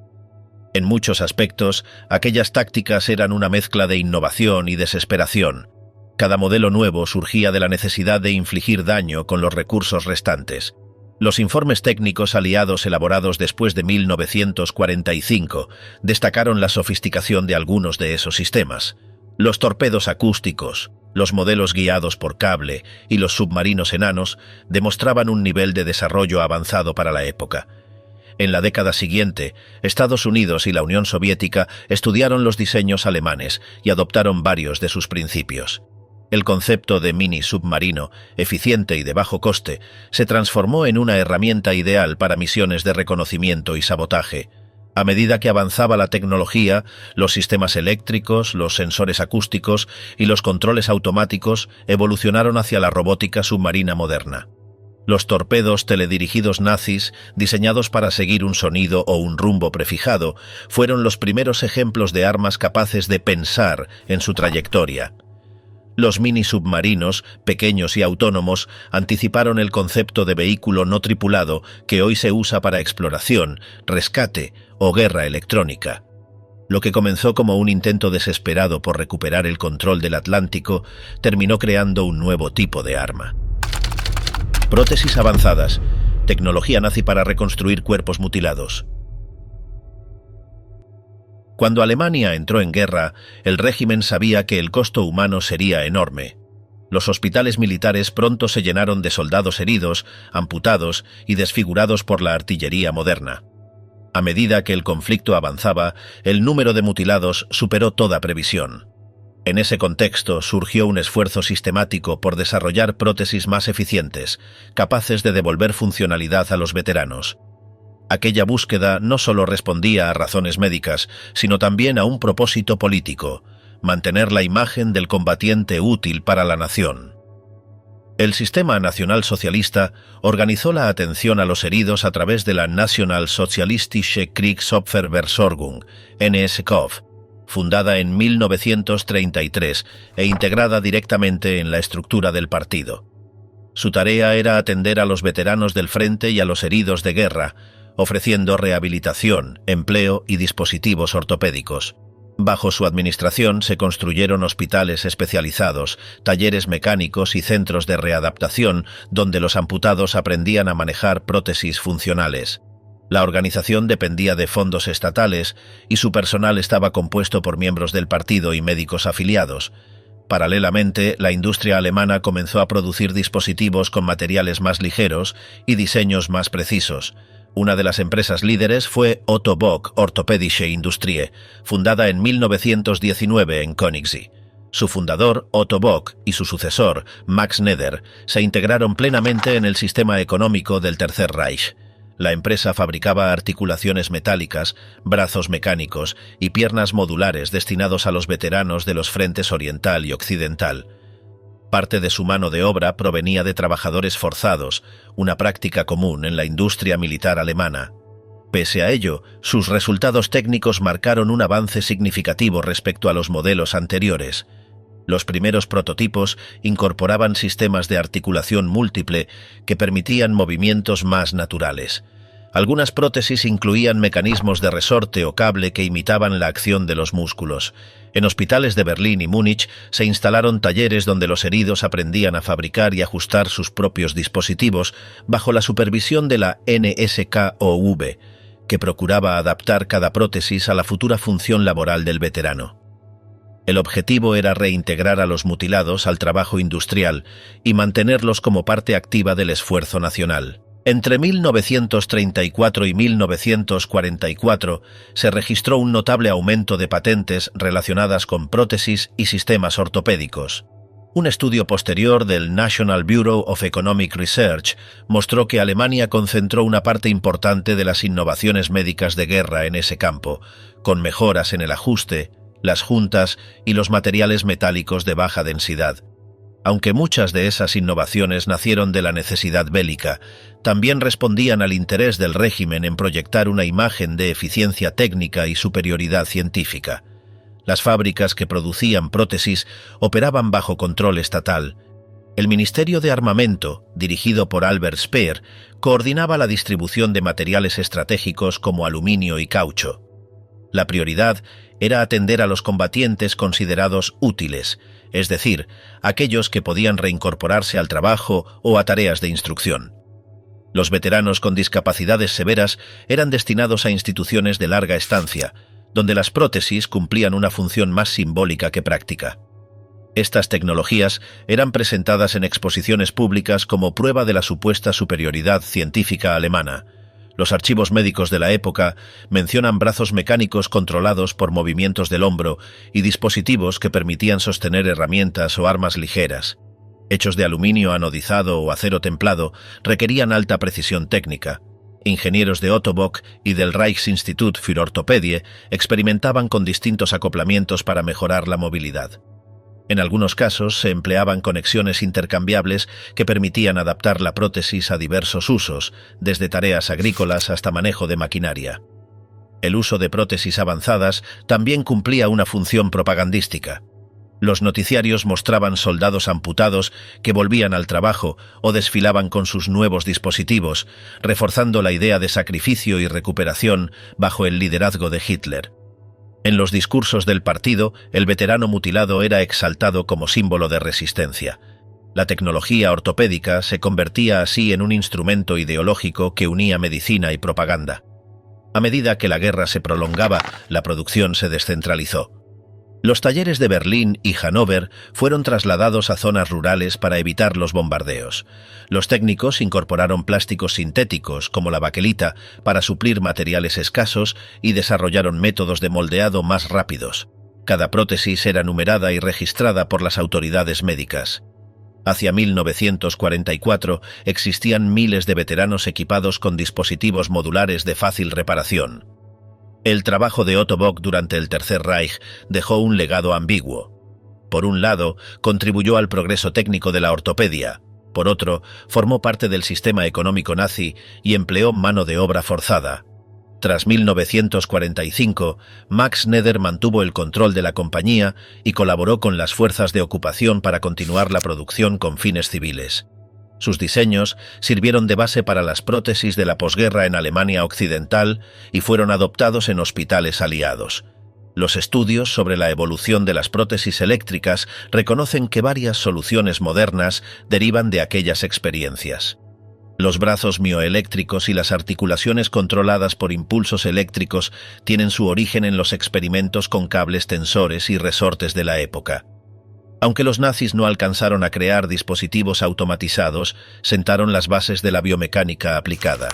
En muchos aspectos, aquellas tácticas eran una mezcla de innovación y desesperación. Cada modelo nuevo surgía de la necesidad de infligir daño con los recursos restantes. Los informes técnicos aliados elaborados después de 1945 destacaron la sofisticación de algunos de esos sistemas. Los torpedos acústicos, los modelos guiados por cable y los submarinos enanos demostraban un nivel de desarrollo avanzado para la época. En la década siguiente, Estados Unidos y la Unión Soviética estudiaron los diseños alemanes y adoptaron varios de sus principios. El concepto de mini submarino, eficiente y de bajo coste, se transformó en una herramienta ideal para misiones de reconocimiento y sabotaje. A medida que avanzaba la tecnología, los sistemas eléctricos, los sensores acústicos y los controles automáticos evolucionaron hacia la robótica submarina moderna. Los torpedos teledirigidos nazis, diseñados para seguir un sonido o un rumbo prefijado, fueron los primeros ejemplos de armas capaces de pensar en su trayectoria. Los mini submarinos, pequeños y autónomos, anticiparon el concepto de vehículo no tripulado que hoy se usa para exploración, rescate o guerra electrónica. Lo que comenzó como un intento desesperado por recuperar el control del Atlántico, terminó creando un nuevo tipo de arma. Prótesis avanzadas, tecnología nazi para reconstruir cuerpos mutilados. Cuando Alemania entró en guerra, el régimen sabía que el costo humano sería enorme. Los hospitales militares pronto se llenaron de soldados heridos, amputados y desfigurados por la artillería moderna. A medida que el conflicto avanzaba, el número de mutilados superó toda previsión. En ese contexto surgió un esfuerzo sistemático por desarrollar prótesis más eficientes, capaces de devolver funcionalidad a los veteranos. Aquella búsqueda no solo respondía a razones médicas, sino también a un propósito político: mantener la imagen del combatiente útil para la nación. El sistema nacionalsocialista organizó la atención a los heridos a través de la Nationalsozialistische Kriegsopferversorgung, NSKOV, fundada en 1933 e integrada directamente en la estructura del partido. Su tarea era atender a los veteranos del frente y a los heridos de guerra, ofreciendo rehabilitación, empleo y dispositivos ortopédicos. Bajo su administración se construyeron hospitales especializados, talleres mecánicos y centros de readaptación donde los amputados aprendían a manejar prótesis funcionales. La organización dependía de fondos estatales y su personal estaba compuesto por miembros del partido y médicos afiliados. Paralelamente, la industria alemana comenzó a producir dispositivos con materiales más ligeros y diseños más precisos. Una de las empresas líderes fue Otto Bock Orthopädische Industrie, fundada en 1919 en Königssee. Su fundador, Otto Bock, y su sucesor, Max Neder, se integraron plenamente en el sistema económico del Tercer Reich. La empresa fabricaba articulaciones metálicas, brazos mecánicos y piernas modulares destinados a los veteranos de los frentes oriental y occidental. Parte de su mano de obra provenía de trabajadores forzados, una práctica común en la industria militar alemana. Pese a ello, sus resultados técnicos marcaron un avance significativo respecto a los modelos anteriores. Los primeros prototipos incorporaban sistemas de articulación múltiple que permitían movimientos más naturales. Algunas prótesis incluían mecanismos de resorte o cable que imitaban la acción de los músculos. En hospitales de Berlín y Múnich se instalaron talleres donde los heridos aprendían a fabricar y ajustar sus propios dispositivos bajo la supervisión de la NSKOV, que procuraba adaptar cada prótesis a la futura función laboral del veterano. El objetivo era reintegrar a los mutilados al trabajo industrial y mantenerlos como parte activa del esfuerzo nacional. Entre 1934 y 1944 se registró un notable aumento de patentes relacionadas con prótesis y sistemas ortopédicos. Un estudio posterior del National Bureau of Economic Research mostró que Alemania concentró una parte importante de las innovaciones médicas de guerra en ese campo, con mejoras en el ajuste, las juntas y los materiales metálicos de baja densidad. Aunque muchas de esas innovaciones nacieron de la necesidad bélica, también respondían al interés del régimen en proyectar una imagen de eficiencia técnica y superioridad científica. Las fábricas que producían prótesis operaban bajo control estatal. El Ministerio de Armamento, dirigido por Albert Speer, coordinaba la distribución de materiales estratégicos como aluminio y caucho. La prioridad era atender a los combatientes considerados útiles, es decir, aquellos que podían reincorporarse al trabajo o a tareas de instrucción. Los veteranos con discapacidades severas eran destinados a instituciones de larga estancia, donde las prótesis cumplían una función más simbólica que práctica. Estas tecnologías eran presentadas en exposiciones públicas como prueba de la supuesta superioridad científica alemana. Los archivos médicos de la época mencionan brazos mecánicos controlados por movimientos del hombro y dispositivos que permitían sostener herramientas o armas ligeras. Hechos de aluminio anodizado o acero templado requerían alta precisión técnica. Ingenieros de Otto Bock y del Reichsinstitut für Orthopädie experimentaban con distintos acoplamientos para mejorar la movilidad. En algunos casos se empleaban conexiones intercambiables que permitían adaptar la prótesis a diversos usos, desde tareas agrícolas hasta manejo de maquinaria. El uso de prótesis avanzadas también cumplía una función propagandística. Los noticiarios mostraban soldados amputados que volvían al trabajo o desfilaban con sus nuevos dispositivos, reforzando la idea de sacrificio y recuperación bajo el liderazgo de Hitler. En los discursos del partido, el veterano mutilado era exaltado como símbolo de resistencia. La tecnología ortopédica se convertía así en un instrumento ideológico que unía medicina y propaganda. A medida que la guerra se prolongaba, la producción se descentralizó. Los talleres de Berlín y Hannover fueron trasladados a zonas rurales para evitar los bombardeos. Los técnicos incorporaron plásticos sintéticos, como la baquelita, para suplir materiales escasos y desarrollaron métodos de moldeado más rápidos. Cada prótesis era numerada y registrada por las autoridades médicas. Hacia 1944 existían miles de veteranos equipados con dispositivos modulares de fácil reparación. El trabajo de Otto Bock durante el Tercer Reich dejó un legado ambiguo. Por un lado, contribuyó al progreso técnico de la ortopedia. Por otro, formó parte del sistema económico nazi y empleó mano de obra forzada. Tras 1945, Max Schneider mantuvo el control de la compañía y colaboró con las fuerzas de ocupación para continuar la producción con fines civiles. Sus diseños sirvieron de base para las prótesis de la posguerra en Alemania Occidental y fueron adoptados en hospitales aliados. Los estudios sobre la evolución de las prótesis eléctricas reconocen que varias soluciones modernas derivan de aquellas experiencias. Los brazos mioeléctricos y las articulaciones controladas por impulsos eléctricos tienen su origen en los experimentos con cables tensores y resortes de la época. Aunque los nazis no alcanzaron a crear dispositivos automatizados, sentaron las bases de la biomecánica aplicada.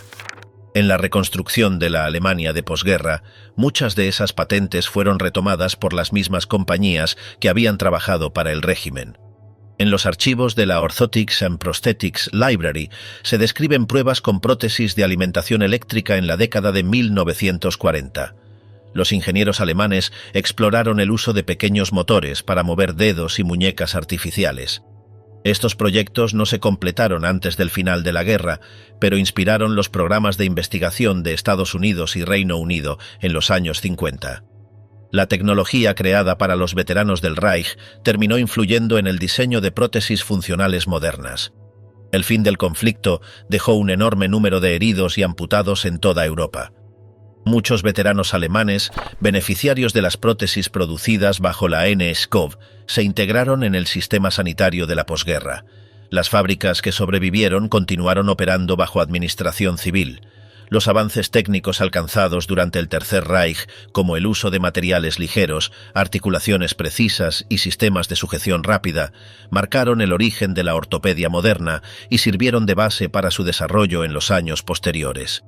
En la reconstrucción de la Alemania de posguerra, muchas de esas patentes fueron retomadas por las mismas compañías que habían trabajado para el régimen. En los archivos de la Orthotics and Prosthetics Library se describen pruebas con prótesis de alimentación eléctrica en la década de 1940. Los ingenieros alemanes exploraron el uso de pequeños motores para mover dedos y muñecas artificiales. Estos proyectos no se completaron antes del final de la guerra, pero inspiraron los programas de investigación de Estados Unidos y Reino Unido en los años 50. La tecnología creada para los veteranos del Reich terminó influyendo en el diseño de prótesis funcionales modernas. El fin del conflicto dejó un enorme número de heridos y amputados en toda Europa. Muchos veteranos alemanes, beneficiarios de las prótesis producidas bajo la NSCOV, se integraron en el sistema sanitario de la posguerra. Las fábricas que sobrevivieron continuaron operando bajo administración civil. Los avances técnicos alcanzados durante el Tercer Reich, como el uso de materiales ligeros, articulaciones precisas y sistemas de sujeción rápida, marcaron el origen de la ortopedia moderna y sirvieron de base para su desarrollo en los años posteriores.